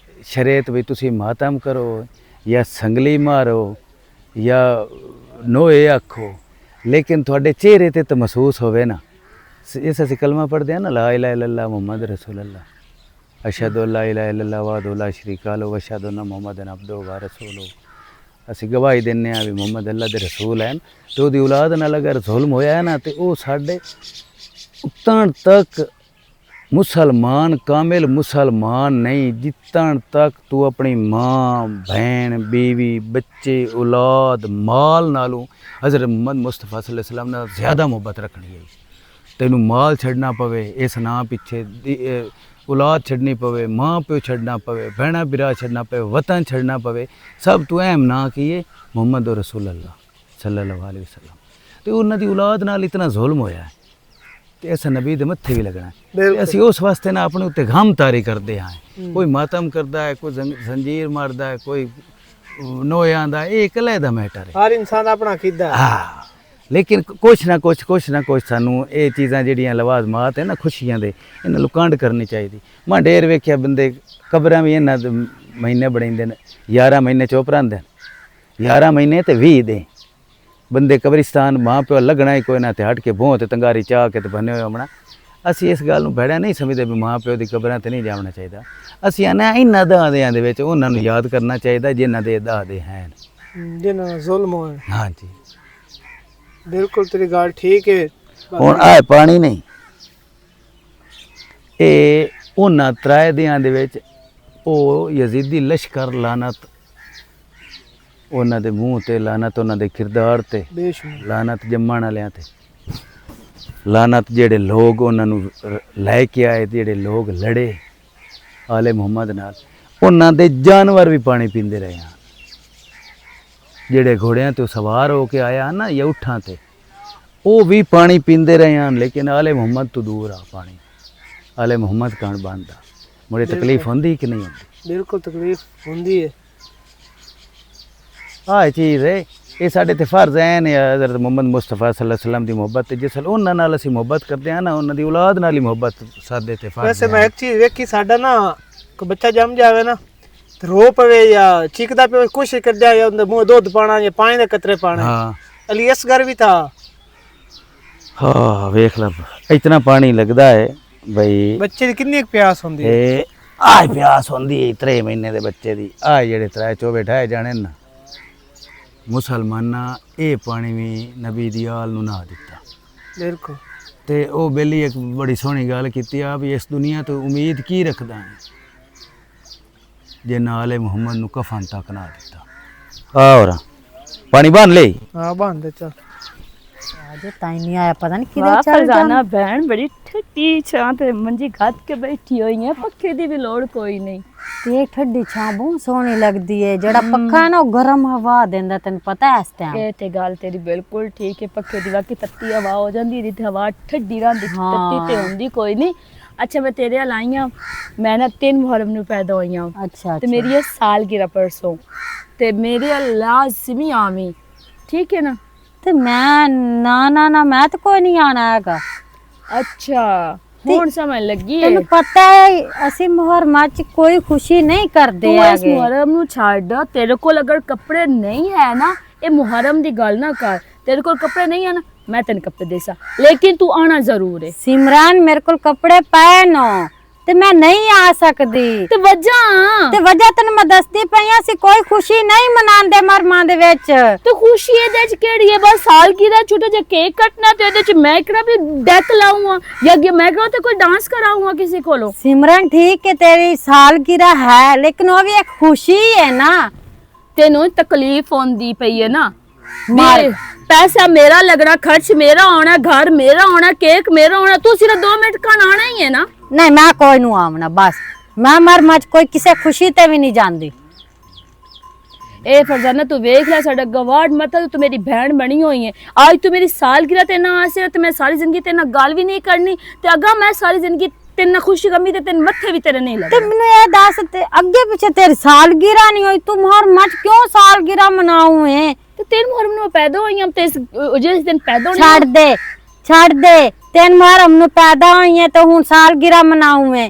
ਸ਼ਰੀਅਤ ਵੀ ਤੁਸੀਂ ਮਾਤਮ ਕਰੋ ਜਾਂ ਸੰਗਲੀ ਮਾਰੋ ਜਾਂ ਨੋਏ ਆਖੋ, ਲੇਕਿਨ ਤੁਹਾਡੇ ਚਿਹਰੇ ਤੇ ਤਾਂ ਮਹਿਸੂਸ ਹੋਵੇ ਨਾ। ਇਸ ਅਸੀਂ ਕਲਮਾ ਪੜ੍ਹਦੇ ਹਾਂ ਨਾ, ਲਾ ਇਲਾਹਾ ਇल्लल्लाह ਮੁਹੰਮਦ ਰਸੂਲ ਅੱਲਾਹ, ਅਸ਼ਹਦੁ ਅੱਲਾ ਇਲਾਹਾ ਇल्लल्लाह ਵਹਦਹੁ ਲਾ ਸ਼ਰੀਕਾ ਲਹੁ ਵਅਸ਼ਹਦੁ ਅੰਨ ਮੁਹੰਮਦਨ ਅਬਦੁਹੁ व रसूलुहु। ਅਸੀਂ ਗਵਾਹੀ ਦਿੰਦੇ ਹਾਂ ਵੀ ਮੁਹੰਮਦ ਅੱਲਾ ਦੇ ਰਸੂਲ ਹਨ। ਤੇ ਉਹਦੀ ਔਲਾਦ ਨਾਲ ਅਗਰ ਜ਼ੁਲਮ ਹੋਇਆ ਹੈ ਨਾ ਤੇ ਉਹ ਸਾਡੇ ਉਤਣ ਤੱਕ ਮੁਸਲਮਾਨ ਕਾਮਿਲ ਮੁਸਲਮਾਨ ਨਹੀਂ, ਜਿੱਤਣ ਤੱਕ ਤੂੰ ਆਪਣੀ ਮਾਂ, ਭੈਣ, ਬੀਵੀ, ਬੱਚੇ, ਔਲਾਦ, ਮਾਲ ਨਾਲੋਂ ਹਜ਼ਰਤ ਮੁਹੰਮਦ ਮੁਸਤਫਾ ਸੱਲੱਲਾਹੁ ਅਲੈहि ਵਸੱਲਮ ਨਾਲ ਜ਼ਿਆਦਾ ਮੁਹੱਬਤ ਰੱਖਣੀ ਹੈ। ਤੈਨੂੰ ਮਾਲ ਛੱਡਣਾ ਪਵੇ ਇਸ ਨਾਂ ਪਿੱਛੇ, ਔਲਾਦ ਛੱਡਣੀ ਪਵੇ, ਮਾਂ ਪਿਓ ਛੱਡਣਾ ਪਵੇ, ਭੈਣਾਂ ਭਰਾ ਛੱਡਣਾ ਪਵੇ, ਵਤਨ ਛੱਡਣਾ ਪਵੇ, ਸਭ ਤੂੰ ਅਹਿਮ ਨਾ ਕੀਏ ਮੁਹੰਮਦ ਰਸੂਲ ਅੱਲਾਹ ਸੱਲੱਲਾਹੁ ਅਲੈहि ਵਸੱਲਮ। ਤੇ ਉਹਨਾਂ ਦੀ ਔਲਾਦ ਨਾਲ ਇਤਨਾ ਜ਼ੁਲਮ ਹੋਇਆ ਤੇ ਇਸ ਨਬੀ ਦੇ ਮੱਥੇ ਵੀ ਲੱਗਣਾ। ਤੇ ਅਸੀਂ ਉਸ ਵਾਸਤੇ ਨਾ ਆਪਣੇ ਉੱਤੇ ਗਮ ਤਾਰੀ ਕਰਦੇ ਹਾਂ। ਕੋਈ ਮਾਤਮ ਕਰਦਾ ਹੈ, ਕੋਈ ਜ਼ੰਜੀਰ ਮਾਰਦਾ ਹੈ, ਕੋਈ ਨੋਇਆਂ ਦਾ, ਇਹ ਇੱਕ ਅਲੱਗ ਦਾ ਮੈਟਰ ਹੈ। ਹਰ ਇਨਸਾਨ ਦਾ ਆਪਣਾ ਅਕੀਦਾ ਹੈ। ਹਾਂ, ਲੇਕਿਨ ਕੁਛ ਨਾ ਕੁਛ ਸਾਨੂੰ ਇਹ ਚੀਜ਼ਾਂ ਜਿਹੜੀਆਂ ਲਵਾਜ਼ਮਾਤ ਹੈ ਨਾ ਖੁਸ਼ੀਆਂ ਦੇ, ਇਹਨਾਂ ਨੂੰ ਕਾਂਡ ਕਰਨੀ ਚਾਹੀਦੀ। ਮੈਂ ਢੇਰ ਵੇਖਿਆ ਬੰਦੇ ਕਬਰਾਂ ਵੀ ਇਹਨਾਂ ਦੇ ਮਹੀਨੇ ਬਣਾਉਂਦੇ ਨੇ, 11 ਮਹੀਨੇ ਚੁੱਪ ਰਹਿੰਦੇ ਨੇ, 11 ਮਹੀਨੇ ਤੇ 20 ਦੇ ਬੰਦੇ ਕਬਰਿਸਤਾਨ ਮਾਂ ਪਿਓ ਲੱਗਣਾ ਹੀ ਕੋਈ ਨਾ, ਤੇ ਹਟ ਕੇ ਬੋਹ ਤੇ ਤੰਗਾਰੀ ਚਾਹ ਕੇ ਤੇ ਬਣੇ ਹੋਏ ਆਉਣਾ। ਅਸੀਂ ਇਸ ਗੱਲ ਨੂੰ ਭੈੜਾ ਨਹੀਂ ਸਮਝਦੇ ਵੀ ਮਾਂ ਪਿਓ ਦੀ ਕਬਰਾਂ ਤੇ ਨਹੀਂ ਜਾਣਾ ਚਾਹੀਦਾ। ਅਸੀਂ ਆਨੇ ਇਹਨਾਂ ਦਾਦਿਆਂ ਦੇ ਵਿੱਚ ਉਹਨਾਂ ਨੂੰ ਯਾਦ ਕਰਨਾ ਚਾਹੀਦਾ ਜਿਨ੍ਹਾਂ ਦੇ ਦਾਦੇ ਹਨ, ਜਿਨ੍ਹਾਂ ਨਾਲ ਜ਼ੁਲਮ ਹੋਇਆ। ਹਾਂਜੀ ਬਿਲਕੁਲ ਤੇਰੀ ਗੱਲ ਠੀਕ ਹੈ। ਹੁਣ ਆਹ ਪਾਣੀ ਨਹੀਂ, ਇਹ ਉਹਨਾਂ ਤਰਾਇਦਿਆਂ ਦੇ ਵਿੱਚ ਉਹ ਯਜ਼ੀਦੀ ਲਸ਼ਕਰ ਲਾਨਤ, ਉਹਨਾਂ ਦੇ ਮੂੰਹ ਤੇ ਲਾਨਤ, ਉਹਨਾਂ ਦੇ ਕਿਰਦਾਰ ਤੇ ਬੇਸ਼ੁਮਾਰ ਲਾਨਤ, ਜੰਮਣ ਵਾਲਿਆਂ ਤੇ ਲਾਨਤ, ਜਿਹੜੇ ਲੋਕ ਉਹਨਾਂ ਨੂੰ ਲੈ ਕੇ ਆਏ, ਜਿਹੜੇ ਲੋਕ ਲੜੇ ਆਲੇ ਮੁਹੰਮਦ ਨਾਲ, ਉਹਨਾਂ ਦੇ ਜਾਨਵਰ ਵੀ ਪਾਣੀ ਪੀਂਦੇ ਰਹੇ ਹਨ। ਜਿਹੜੇ ਘੋੜਿਆਂ ਤੇ ਸਵਾਰ ਹੋ ਕੇ ਆਇਆ ਨਾ ਜਾਂ ਊਠਾਂ ਤੇ, ਉਹ ਵੀ ਪਾਣੀ ਪੀਂਦੇ ਰਹੇ ਹਨ। ਲੇਕਿਨ ਆਲੇ ਮੁਹੰਮਦ ਤੋਂ ਦੂਰ ਆ ਪਾਣੀ, ਆਲੇ ਮੁਹੰਮਦ ਕਾਣ ਬੰਦਾ ਮੁੜੇ ਤਕਲੀਫ ਹੁੰਦੀ ਕਿ ਨਹੀਂ ਹੁੰਦੀ? ਬਿਲਕੁਲ ਤਕਲੀਫ ਹੁੰਦੀ ਹੈ। ਆਹ ਚੀਜ਼ ਹੈ, ਇਹ ਸਾਡੇ ਤੇ ਫਰਜ਼ ਹੈ ਨੇ ਹਜ਼ਰਤ ਮੁਹੰਮਦ ਮੁਸਤਫਾ ਸੱਲੱਲਾਹੁ ਅਲੈहि ਵਸੱਲਮ ਦੀ ਮੁਹੱਬਤ ਤੇ। ਜਿਸ ਉਹਨਾਂ ਨਾਲ ਅਸੀਂ ਮੁਹੱਬਤ ਕਰਦੇ ਹਾਂ ਨਾ, ਉਹਨਾਂ ਦੀ ਔਲਾਦ ਨਾਲ ਹੀ ਮੁਹੱਬਤ ਸਾਡੇ ਤੇ ਫਰਜ਼ ਵੈਸੇ ਹੈ। ਮੈਂ ਇੱਕ ਚੀਜ਼ ਵੇਖੀ, ਸਾਡਾ ਨਾ ਕੋਈ ਬੱਚਾ ਜੰਮ ਜਾਵੇ ਨਾ ਤੇ ਰੋ ਪਵੇ ਜਾਂ ਚੀਕਦਾ ਪਵੇ, ਕੋਸ਼ਿਸ਼ ਕਰਦਾ ਜਾਂ ਉਹਦੇ ਮੂੰਹ ਦੁੱਧ ਪਾਣਾ ਜਾਂ ਪਾਣੀ ਦੇ ਕਤਰੇ ਪਾਣਾ। ਹਾਂ ਅਲੀ ਇਸ ਘਰ ਵੀ ਥਾ, ਹਾਂ ਵੇਖ ਲਾ ਇਤਨਾ ਪਾਣੀ ਲੱਗਦਾ ਹੈ ਬਈ, ਬੱਚੇ ਦੀ ਕਿੰਨੀ ਕੁ ਪਿਆਸ ਹੁੰਦੀ ਹੈ। ਇਹ ਆਹ ਪਿਆਸ ਹੁੰਦੀ ਹੈ 3 ਮਹੀਨੇ ਦੇ ਬੱਚੇ ਦੀ। ਆਹ ਜਿਹੜੇ 3-4 ਢਾਏ ਜਾਣੇ ਨਾ ਮੁਸਲਮਾਨਾਂ, ਇਹ ਪਾਣੀ ਵੀ ਨਬੀ ਦੀ ਆਲ ਨੂੰ ਨਾ ਦਿੱਤਾ। ਬਿਲਕੁਲ। ਤੇ ਉਹ ਬੇਲੀ ਇੱਕ ਬੜੀ ਸੋਹਣੀ ਗੱਲ ਕੀਤੀ ਆ ਵੀ ਇਸ ਦੁਨੀਆ ਤੋਂ ਉਮੀਦ ਕੀ ਰੱਖਦਾ ਹੈ ਜੇ ਨਾਲੇ ਮੁਹੰਮਦ ਨੂੰ ਕਫਨ ਤੱਕ ਨਾ ਦਿੱਤਾ। ਹੋਰ ਪਾਣੀ ਬੰਨ ਲਈ। ਹਾਂ ਬੰਦ ਚੱਲ। आज ताई नहीं आया, पता नहीं वाह किधर चल फरजाना जाना। बहन बड़ी ठंडी छां ते मंजी घात के बैठी हुई है, पक्खे दी भी लोड़ कोई नहीं। ते ठंडी छां बहुत सोहनी लगदी है, जेड़ा पक्खा है ना वो गर्म हवा देंदा, तैनू पता है इस टाइम। ये ते गल तेरी बिल्कुल ठीक है, पक्खे दी बाकी तत्ती हवा हो जांदी दी ते हवा ठंडी रहिंदी, हाँ। तत्ती ते हुंदी कोई नहीं। अच्छा मैं तेरे अल आई हां, मैं ना 3 मुहर्रम नू पैदा होई हां अच्छा ते मेरी ये सालगिरह परसों, ते मेरे अल लाज़मी आवी, ठीक है ना? ते मैं ना मैं तो कोई नहीं आना हैगा। अच्छा ਹੁਣ ਸਮਝ ਲੱਗੀ ਹੈ। ਤੈਨੂੰ ਪਤਾ ਹੈ ਅਸੀਂ ਮੁਹਰਮਾਂ ਚ ਕੋਈ ਖੁਸ਼ੀ ਨਹੀਂ ਕਰਦੇ ਤੂੰ ਇਸ ਹੈਗੇ। ਮੁਹਰਮ ਨੂੰ ਛੱਡ, ਤੇਰੇ ਕੋਲ ਅਗਰ ਕੱਪੜੇ ਨਹੀਂ ਹੈ ਨਾ, ਇਹ ਮੁਹਰਮ ਦੀ ਗੱਲ ਨਾ ਕਰ, ਤੇਰੇ ਕੋਲ ਕੱਪੜੇ ਨਹੀਂ ਹੈ ਨਾ, ਮੈਂ ਤੈਨੂੰ ਕੱਪੜੇ ਦੇ ਸਾ, ਲੇਕਿਨ ਤੂੰ ਆਣਾ ਜ਼ਰੂਰ ਹੈ। ਸਿਮਰਨ ਮੇਰੇ ਕੋਲ ਕੱਪੜੇ ਪਏ ਨੋ ਤੇ ਮੈਂ ਨਹੀਂ ਆ ਸਕਦੀ। ਤੇ ਵਜ੍ਹਾ ਤੈਨੂੰ ਮੈਂ ਦੱਸਦੀ ਪਈ ਆ, ਅਸੀਂ ਕੋਈ ਖੁਸ਼ੀ ਨਹੀਂ ਮਨਾਉਂਦੇ ਮੁਹਰਮਾਂ ਦੇ ਵਿੱਚ। ਤੇ ਖੁਸ਼ੀ ਇਹਦੇ ਚ ਕਿਹੜੀ ਹੈ? ਬਸ ਸਾਲਗਿਰਹ ਛੋਟਾ ਜਿਹਾ ਕੇਕ ਕੱਟਣਾ ਤੇ ਇਹਦੇ ਚ ਮੈਂ ਕਿਹੜਾ ਵੀ ਡੈਕ ਲਾਉਂਗਾ ਜਾਂ ਮੈਂ ਕਿਹਾ ਤੇ ਕੋਈ ਡਾਂਸ ਕਰਾਉਂਗਾ ਕਿਸੇ ਕੋਲੋਂ। सिमरन ठीक है तेरी सालगिरह है, लेकिन वो भी एक खुशी है ना। ਤੈਨੂੰ ਤਕਲੀਫ ਹੁੰਦੀ ਪਈ ਹੈ ਨਾ, मार पैसा मेरा लगना, खर्च मेरा होना, घर मेरा होना, केक मेरा होना, तू सिर्फ 2 मिनट का आना ही है ना। नहीं मैं कोई नहीं आमना, बस मैं मर मच कोई किसी खुशी ते भी नहीं जानती। ए फरजाना तू वेख ले साडा गवाड़ मत, तू मेरी बहन बनी हुई है। आज तू मेरी सालगिरह ते ना आसे ते मैं सारी जिंदगी ते ना गल भी नहीं करनी, ते अगा मैं सारी जिंदगी ते ना खुशी गमी ते तेन मत्थे भी तेरे नहीं ते लगे। मैनू ये दस ते अगे पीछे तेरी सालगिरह नहीं हुई, तू मर मच क्यों सालगिरह मनाऊं है? ते तेन मुहर्रम नु पैदा हुई हम ते जिस दिन पैदा होनी छड़ दे तेन मुहर्रम नु पैदा हुई है तो हुन सालगिरह मनाऊं है।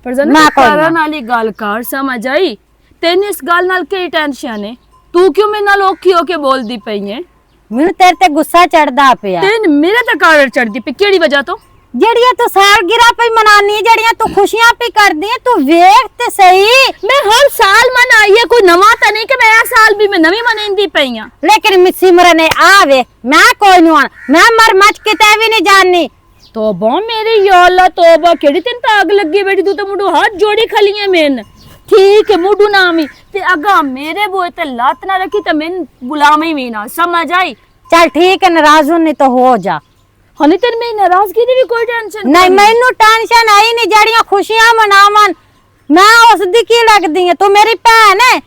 फरजाना मैं मैं कोई करा ना। नाली गल कर समझ आई, तेन इस गल नाल की टेंशन है? तू क्यों मेरे नाल औखी होके बोलदी पई है? मैनू तेरे ते गुस्सा चढ़दा पिया, तेन मेरे ते कार चढ़दी पई केड़ी वजह तो? जड़ियां तू सालगिरह पे मनानी, जड़ियां तू खुशियां पे करदी है, तू वेख ते सही। मैं हर साल मनाई है, कोई नवा तो नहीं कि मैं इस साल भी मैं नवी मनाईंदी पई हां। लेकिन मिस्सी मरने आवे मैं कोई नहीं आना, मैं मर मच किते भी नहीं जाननी। तौबा मेरी या अल्लाह तौबा, केड़ी तेन तो आग लगी बैठी, तू तो मुंडू हाथ जोड़ी खली है मेन। ठीक है मुंडू नामी ते अगा मेरे बोए ते लात ना रखी ते मेन गुलामी भी ना, समझ आई? चल ठीक है, नाराज हो नहीं तो हो जा। हनी तेन में नाराजगी दी भी कोई टेंशन नहीं मैनू टेंशन आई नहीं, जड़ियां खुशियां मनावन मैं उस दी की लगदी है, तू मेरी भैन है।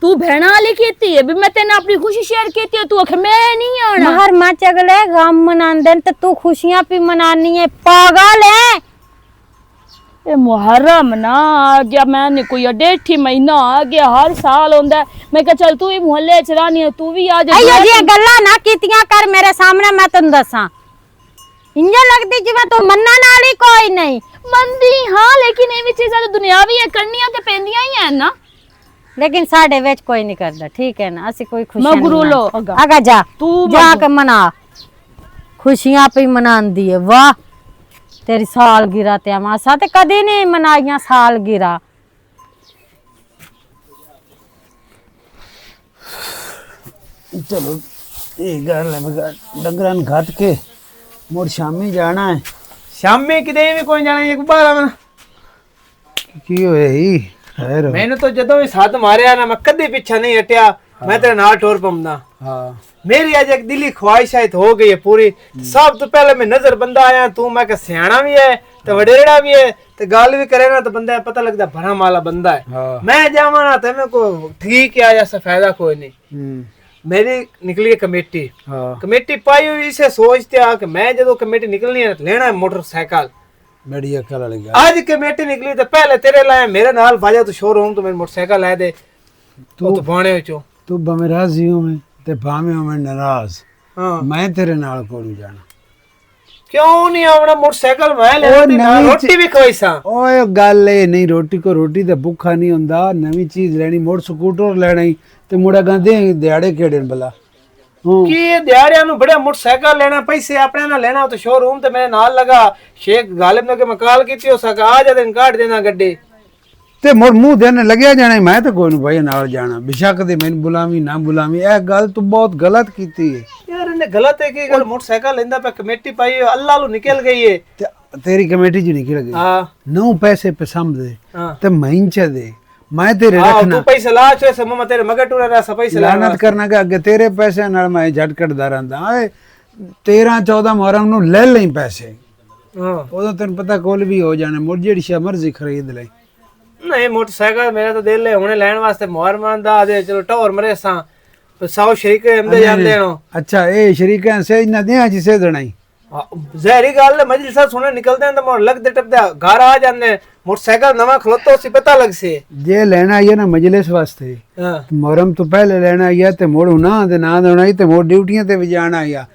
तू भैणा वाली कीती है भी मैं तेने अपनी खुशी शेयर कीती है, तू आखे मैं नहीं आना। महर मच अगले गम मनांदे ते तू खुशियां भी मनानी है, पागल है। ए मुहर्रम ना आ गया, मैंने कोई 1.5 महीना आ गया, हर साल होंदा है। मैं कहा चल तू भी मोहल्ले च रहनी है, तू भी आ जा। अयो जी गल्ला ना कीतियां कर मेरे सामने, मैं तेन दसा इंज लगदी जिवें तू मन्नन वाली कोई नहीं। मंदी हाँ, लेकिन ये भी चीज़ां तो दुनियावी है, करनियां ते पेंदियां ही हैं ना। लेकिन साडे विच कोई नहीं करदा, ठीक है ना? असि कोई खुशियां मगरू नहीं लो, मनांदे। अगा। अगा जा तू जाके मना, खुशियां पे मनांदी है। वाह तेरी सालगिरह ते अमासा ते कदी नहीं मनाइयां सालगिरह। चलो ये गल है, डंगरां नूं घट के मुड़ शामी जाना है। शामी किते भी कोई जाना, एक बार आवन। की होया ही खैर? मैंने तो जदों भी साथ मारिया ना, मैं कदी पीछा नहीं हटिया, मैं तेरे नाल टोर पमदा। हाँ मेरी आज एक दिली ख्वाहिश है हो गई है पूरी। सब तो पहले मैं नजर बंदा आया, तू मैं का सियाना भी है तो वडेरा भी है, तो गाल भी करे ना तो बंदा पता लगता भरा माला बंदा है। हाँ। मैं जावा ना तो मेरे को ठीक है, ऐसा फायदा कोई नहीं। मेरी निकली है कमेटी। हाँ कमेटी पाई हुई इसे सोचते आ कि मैं जो कमेटी निकलनी है लेना है मोटरसाइकिल। बढ़िया कल लगा। आज कमेटी निकली तो पहले तेरे लाए मेरे नाल भाजा तू शोरूम तो मेरी मोटरसाइकिल ला दे तू तो बाणे चो। तू बमे राजी हो मैं ते भावे हो मैं नाराज, हाँ मैं तेरे नाल कोनी जाना। क्यों नहीं आवना? मोटरसाइकिल मैं ओ लेनी, नवी रोटी भी खोई सा। ओए गल ए नहीं, रोटी को रोटी ते भूखा नहीं हुंदा। नवी चीज लेनी, मोड़ स्कूटर लेना ही ते मुड़ा गांदे दिहाड़े केड़े न भला। हूं कि ये दिहाड़ियां नु बड़े मोटरसाइकिल लेना, पैसे अपने ना लेना तो शोरूम ते मेरे नाल लगा शेख गालिब ने के मकाल कीती हो सका आ जा दिन काट देना गड्डी ते मुड़ मुंह देने लगया जाना। मैं तो कोई भाई नाल जाना, बेशक दे मैनू बुलावी ना बुलावी, ए गल तू बहुत गलत कीती है यार। इन्हें गलत है कि गल मोटरसाइकिल लेंदा पे कमेटी पाई है, अल्लाह लो निकल गई है। ते तेरी कमेटी च निकल गई। हां 9 पैसे पे समझ दे हां ते महींच दे, मैं तेरे हां रखना तू पैसे ला छे से मम्मा तेरे मगर टूरा रा सब पैसे ला लानत करना के अगे तेरे पैसे नाल मैं झट कटदा रहंदा। आए 13-14 मुहर्रम नु ले लई पैसे, हां उदों तैनूं पता कोल भी हो जाने, मुड़ जेड़ी शे मर्जी खरीद ले। नहीं मोटरसाइकिल मेरा तो दिल है हुने लेने वास्ते मुहर्रम दा दे चलो टोर मरे सा तो 100 शरीक हमदे जांदे नो। अच्छा ए शरीकां से न दे जिसे देनाई जहरी गल है, मजलिसा सुने निकलदे न तो मोर लगदे टपदे घर आ जांदे। मोटरसाइकिल नवा खलोतो सी पता लग से जे लेना है ना मजलिस वास्ते, हां मुहर्रम तो पहले लेना है ते मोड़ ना दे ना देना ते मोड़ ड्यूटियां ते भी जाना है।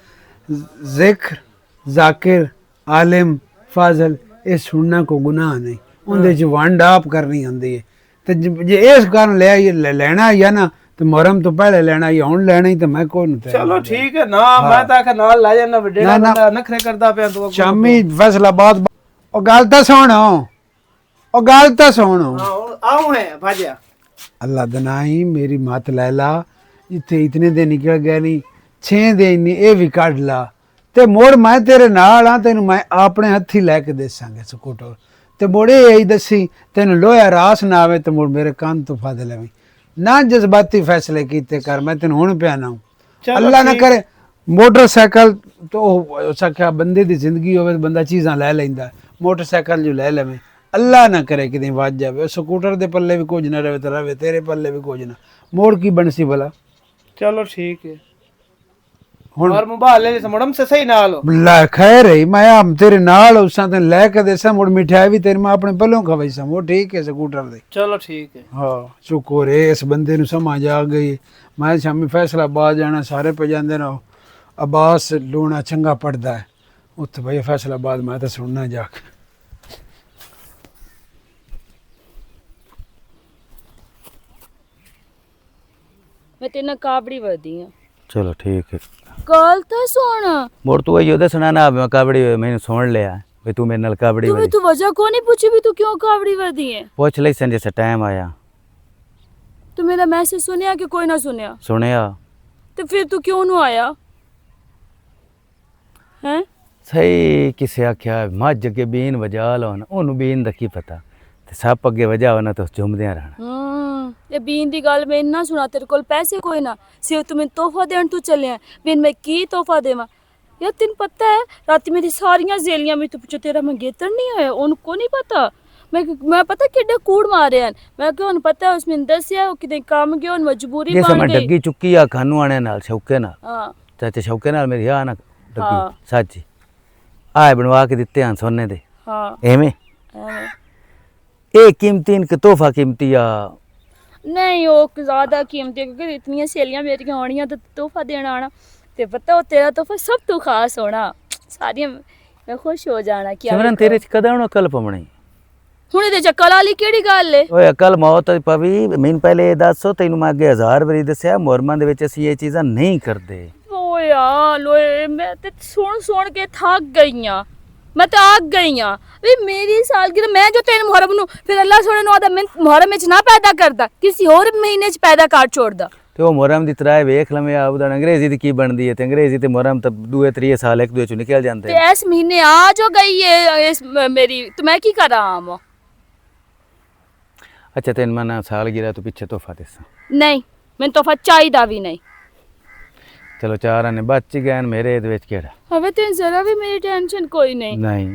जिक्र जाकिर आलिम फाजल ये सुनना को गुनाह नहीं, उनदे च वंड आप करनी होंदी है। ते जे इस कारण लेना है ना तो मुहर्रम तो पहले लेना है, हुन लेना ही तो मैं कोन ते। चलो ठीक है ना, मैं तो आखे नाल ला जाना बडेड़ा बंदा नखरे करदा पे तो शामी फैसलाबाद ओ गल तो सुन, ओ गल तो सुन। हां आऊं है भाजा अल्लाह दनाई मेरी मत लैला, इतने इतने दिन निकल गए नहीं 6 दिन नहीं ये भी कढ़ ला ते मोड़ मैं तेरे नाल हाँ, तेन मैं अपने हथी लैके देसांगे स्कूटर ते मोड़े यही दसी तेन लोया रास ना आवे तो मुड़ मेरे कान तो फाद लवी ना जज्बाती फैसले कीते कर। मैं तेन हुण पिया ना चलो अल्लाह ना ठीक। करे मोटरसाइकिल तो सख्या बंदे दी जिंदगी होवे बंदा चीज़ां लै लैंदा मोटरसाइकिल जो लै लवे अल्लाह ना करे कितें वज जावे स्कूटर दे पल्ले भी कुछ ना रहे तो रहे तेरे पल्ले भी कुछ ना मोड़ की बनसी भला चलो ठीक है हुण और मोबाइल ले मुड़म से सही ना लो ला खैर है मैं हम तेरे नाल उसा तेन लै के देसा मुड़ मिठाई भी तेरे मैं अपने पल्लों खवाईसा वो ठीक है स्कूटर दे चलो ठीक है हाँ शुक्र है इस बंदे नु समझ आ गई मैं शामी फैसलाबाद जाना सारे पे जाते ना अब्बास लूना चंगा पढ़ता है उत्थे भाई फैसलाबाद मैं तो सुनना जाके मैं तेना काबड़ी वधी हाँ चलो ठीक है कल तो सुन मोड़ तू यो दसना ना मैं काबड़ी मैंने सुन लिया भी तू मेरे नाल काबड़ी तुम्हें वाली तू वजह को नहीं पूछी भी तू क्यों काबड़ी वधी है पूछ लई संजय से टाइम आया तू मेरा मैसेज सुनिया कि कोई ना सुनिया सुनिया तो फिर तू क्यों नहीं आया हैं सही किसे आख्या मज अगे बीन वजा लो ना ओनू बीन दा की पता ते सप अगे वजा हो ना तो झुमदियां रहना ये बीन दी गल मैं इन्ना सुना तेरे कोल पैसे कोई ना सिर्फ तुम्हें तोहफा देन तू चले बीन मैं की तोहफा देवा यार तेन पता है राती मेरी सारियां जेलियां में तू पूछो तेरा मंगेतर नहीं होया उनको नहीं पता मैं पता किड्डे कूड़ मारे हैं मैं क्यों पता है उसमें दसिया किते काम गया और मजबूरी जैसे बन मैं गई डग्गी चुकी आ खानू आने नाल शौके नाल हाँ चाचे शौके नाल मेरी आ ना हाँ। डग्गी साची आए बनवा के दिते हैं सोने दे हाँ एवें हाँ। ए कीमती इनके तोहफा कीमती आ नहीं वो ज्यादा कीमती है क्योंकि इतनी सहेलियां मेरियां आनियां तो तोहफा देना आना ते पता वो तेरा तोहफा सब तो खास होना सारियां मैं खुश हो जाना कि सिमरन तेरे च कदा होना कल पवनी हुण इहदे च कल आली केड़ी गल है ओए अकल मौत पवी मैनू पहले ये दसो तैनू मैं अगे 1000 वारी दस्या मुहर्रमां दे विच असीं ये चीज़ां नहीं करदे ओ यार लोए मैं ते सुन के थक गई हां मैं तो आग गई हां वे मेरी सालगिरह मैं जो तेन मुहर्रम नु फिर अल्लाह सोने नु आदा मैं मुहर्रम विच ना पैदा करदा किसी और महीने च पैदा कर छोड़दा ते ओ मुहर्रम दी तराए वेख लवें आ उदा अंग्रेजी दी की बनदी है ते अंग्रेजी ते मुहर्रम ते दूए त्रीए साल एक दूए चों निकल जांदे ते इस महीने आ जो गई है इस मेरी तो मैं की करा आम अच्छा तेन मैं ना सालगिरह तो पीछे तोहफा देसा नहीं मैं तोहफा चाहिदा भी नहीं चलो चार आने बच ही गए मेरे इहदे विच केड़ा हवे तेन जरा भी मेरी टेंशन कोई नहीं नहीं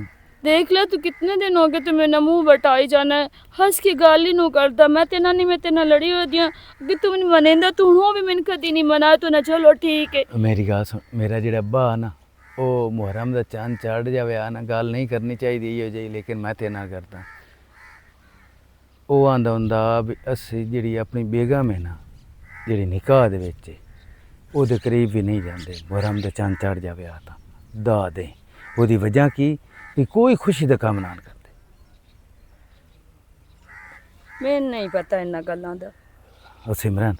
देख ले तू कितने दिन हो गए तू मेरा मुंह बटाई जाना है हंस के गाली नू करदा मैं तेना नहीं मैं तेना लड़ी हो दियां कि तू मैनू मनेंदा तू हो भी मैनू कदी नहीं मना तू ना चलो ठीक है मेरी गल सुन मेरा जेड़ा अब्बा आ ना ओ मुहर्रम दा चंद चढ़ जावे आ ना गल नहीं करनी चाहिदी इहो जेही लेकिन मैं ते ना करदा ਉਹ ਆਂਦਾ ਹੁੰਦਾ ਵੀ ਅਸੀਂ ਜਿਹੜੀ ਆਪਣੀ ਬੇਗਮ ਹੈ ਨਾ ਜਿਹੜੀ ਨਿਕਾਹ ਦੇ ਵਿੱਚ ਉਹਦੇ ਕਰੀਬ ਵੀ ਨਹੀਂ ਜਾਂਦੇ ਮੁਹਰਮ ਦੇ ਚੰਨ ਚੜ ਜਾਵੇ ਆ ਤਾਂ ਦਾ ਦੇ ਉਹਦੀ ਵਜ੍ਹਾ ਕੀ ਵੀ ਕੋਈ ਖੁਸ਼ੀ ਦਾ ਕੰਮ ਨਾ ਕਰਦੇ ਮੈਨੂੰ ਨਹੀਂ ਪਤਾ ਇਹਨਾਂ ਗੱਲਾਂ ਦਾ ਉਹ ਸਿਮਰਨ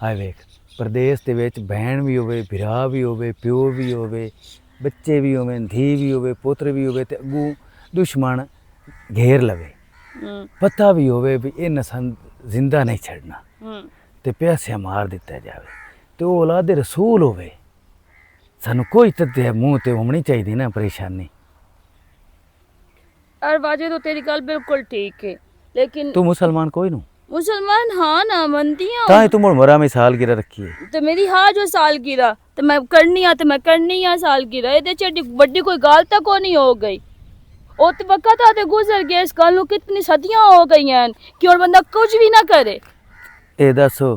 ਆ ਵੇਖ ਪ੍ਰਦੇਸ਼ ਦੇ ਵਿੱਚ ਭੈਣ ਵੀ ਹੋਵੇ ਭਰਾ ਵੀ ਹੋਵੇ ਪਿਓ ਵੀ ਹੋਵੇ ਬੱਚੇ ਵੀ ਹੋਵੇ ਧੀ ਵੀ ਹੋਵੇ ਪੁੱਤਰ ਵੀ ਹੋਵੇ ਤੇ ਅੱਗੋਂ ਦੁਸ਼ਮਣ ਘੇਰ ਲਵੇ पता भी होवे भी ये नसन जिंदा नहीं छड़ना ते प्यासिया मार दिता जावे तो औलाद रसूल होवे सानू कोई तदे मुंह ते होनी चाहिए ना परेशानी और बाजे तो तेरी गल बिल्कुल ठीक है लेकिन तू मुसलमान कोई नु मुसलमान हाँ ना मनती हूँ ताई तू मुरा में सालगिरह रखी है तो मेरी हाँ जो सालगिरह तो मैं करनी है तो मैं करनी है सालगिरह ये चेडी बड़ी कोई गाल तक को नहीं हो गई ਉਹ ਤੇ ਵਕਤ ਆ ਤੇ ਗੁਜ਼ਰ ਗਿਆ ਇਸ ਗੱਲ ਨੂੰ ਕਿਤਨੀ ਸਦੀਆਂ ਹੋ ਗਈਆਂ ਕਿ ਹੁਣ ਬੰਦਾ ਕੁਝ ਵੀ ਨਾ ਕਰੇ ਇਹ ਦੱਸੋ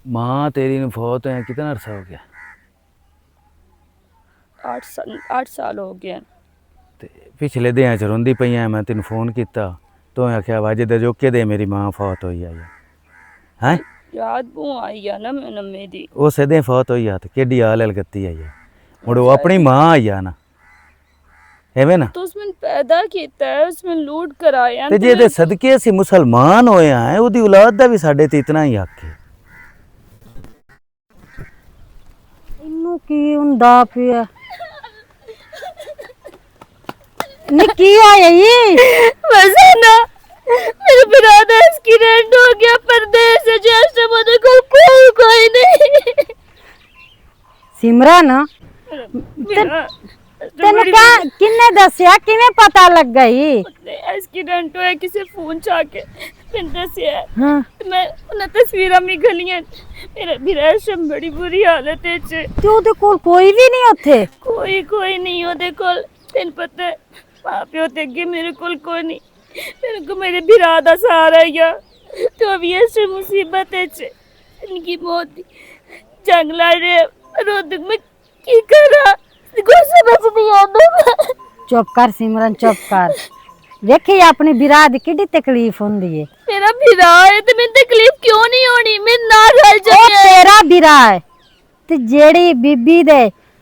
ਮਾਂ ਤੇਰੀ ਨੂੰ ਫੌਤ ਹੋਇਆ ਕਿਤਨਾ ਅਰਸਾ ਹੋ ਗਿਆ 8 ਸਾਲ ਹੋ ਗਏ ਤੇ ਪਿਛਲੇ ਦਿਨਾਂ ਚ ਰੋਂਦੀ ਪਈਆਂ ਮੈਂ ਤੈਨੂੰ ਫੋਨ ਕੀਤਾ ਤੂੰ ਆਖਿਆ ਵਾਜੇ ਦੇ ਜੋਕੇ ਦੇ ਮੇਰੀ ਮਾਂ ਫੌਤ ਹੋਈ ਆ ਹੈ ਯਾਦ ਬੂ ਆਈ ਆ ਨਾ ਮੈਨੂੰ ਮੇਰੀ ਉਹ ਸਦੇ ਫੌਤ ਹੋਈ ਆ ਤੇ ਕਿੱਡੀ ਆਲ ਗੱਤੀ ਆਈ ਆ ਮੁੜ ਉਹ ਆਪਣੀ ਮਾਂ ਆਈ ਆ ਨਾ ਐਵੇਂ ਨਾ तो उसमें पैदा किया है उसमें लूट कराया ਤੇ ਜੇ ਦੇ ਸਦਕੇ ਅਸੀਂ ਮੁਸਲਮਾਨ ਹੋਏ ਆ ਉਹਦੀ ਔਲਾਦ ਦਾ ਵੀ ਸਾਡੇ ਤੇ ਇਤਨਾ ਹੀ ਹੱਕ ਹੈ ਇਹਨੂੰ ਕੀ ਹੁੰਦਾ ਪਿਆ ਨੀ ਕੀ ਹੋਇਆ ਈ मजाना मेरे बिरादर एक्सीडेंट हो गया परदेस से जैसे मुझे कोई नहीं ਸਿਮਰਨ ਤੈਨੂੰ ਕਿੰਨੇ ਦੱਸਿਆ ਕਿਵੇਂ ਪਤਾ ਲੱਗ ਗਈ ਐਕਸੀਡੈਂਟ ਹੋਇਆ ਕਿਸੇ ਫੋਨ ਚ ਆ ਕੇ ਮੈਨੂੰ ਦੱਸਿਆ ਹਾਂ ਮੈਂ ਉਹਨਾਂ ਤਸਵੀਰਾਂ ਵੀ ਗਲੀਆਂ ਮੇਰਾ ਵਿਰਾਸ਼ਮ ਬੜੀ ਬੁਰੀ ਹਾਲਤ ਵਿੱਚ ਤੇ ਉਹਦੇ ਕੋਲ ਕੋਈ ਵੀ ਨਹੀਂ ਉੱਥੇ ਕੋਈ ਨਹੀਂ ਉਹਦੇ ਕੋਲ ਤੈਨੂੰ ਪਤਾ ਹੈ, ਮਾਂ ਪਿਓ ਤੇ ਅੱਗੇ ਮੇਰੇ ਕੋਲ ਕੋਈ ਨਹੀਂ ਮੇਰੇ ਕੋ ਮੇਰੇ ਵੀਰਾ ਦਾ ਸਹਾਰਾ ਹੀ ਆ ਤੇ ਉਹ ਵੀ ਇਸ ਮੁਸੀਬਤ ਵਿੱਚ इनकी मौत जंग लड़ रहे रोद में की करा कोई समझ नहीं आता ਚੁੱਪ ਕਰ ਸਿਮਰਨ ਚੁੱਪ ਕਰ ਵੇਖੀ ਆਪਣੀ ਵਿਰਾ ਦੀ ਕਿੱਡੀ ਤਕਲੀਫ ਹੁੰਦੀ ਏ मेरा ਵੀਰਾ है तो मैं तकलीफ क्यों नहीं होनी मैं ना रल ਉਹ जाए ਤੇਰਾ ਵਿਰਾ ਹੈ ਤੇ ਜਿਹੜੀ ਬੀਬੀ ਦੇ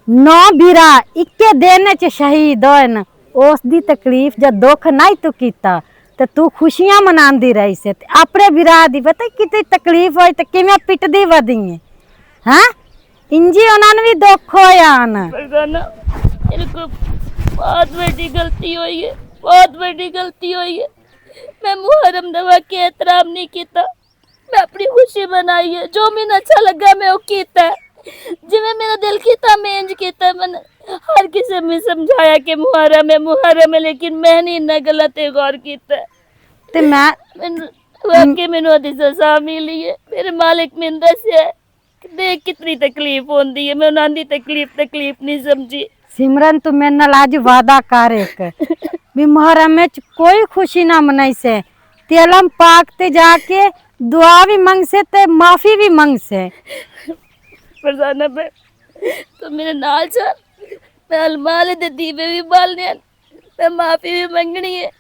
9 ਵਿਰਾ ਇੱਕੇ ਦਿਨ ਚ ਸ਼ਹੀਦ ਹੋਏ ਨੇ ਉਸ ਦੀ ਤਕਲੀਫ ਜਦ ਦੁੱਖ ਨਹੀਂ ਤੂੰ ਕੀਤਾ ਤੇ ਤੂੰ ਖੁਸ਼ੀਆਂ ਮਨਾਉਂਦੀ ਰਹੀ ਸੀ ਤੇ ਆਪਣੇ ਵਿਰਾ ਦੀ ਪਤਾ ਕਿਤੇ ਤਕਲੀਫ ਹੋਈ ਤੇ ਕਿਵੇਂ ਪਿੱਟਦੀ ਵਦੀ ਹੈ ਹਾਂ ਇੰਜੀ ਉਹਨਾਂ ਨੂੰ ਵੀ ਦੁੱਖ ਹੋਇਆ ਨਾ फरजाना मेरे को बहुत बड़ी गलती हुई है बहुत बड़ी गलती हुई है मैं मुहर्रम दवा के एहतराम नहीं किया मैं अपनी खुशी बनाई है जो मैंने अच्छा लगा मैं वो किया जिवें मेरा दिल किया मैं इंज किया मैंने हर किसी में समझाया कि मुहर्रम है लेकिन मैं नहीं इन्ना गलत है गौर किया ਤੇ ਮੈਂ वाकई मैंने ओदी सजा मिली है मेरे मालिक मैंने दस्या देख कितनी तकलीफ होती है मैं उन्होंने तकलीफ नहीं समझी ਸਿਮਰਨ ਤੂੰ ਮੇਰੇ ਨਾਲ ਅੱਜ ਵਾਦਾ ਕਰ ਇੱਕ ਵੀ ਮੁਹਰਮ ਵਿੱਚ ਕੋਈ ਖੁਸ਼ੀ ਨਾ ਮਨਾਈ ਸੇ ਤੇ ਅਲਮ ਪਾਕ ਤੇ ਜਾ ਕੇ ਦੁਆ ਵੀ ਮੰਗ ਸੇ ਤੇ ਮਾਫੀ ਵੀ ਮੰਗ ਸੇ फरजाना पे तो मेरे नाल चल मैं अलमाले दे दीवे भी बालने हैं, मैं माफी भी मंगनी है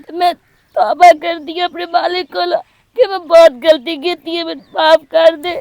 तो मैं तौबा कर दी अपने मालिक को कि मैं बहुत गलती की थी मैं माफ कर दे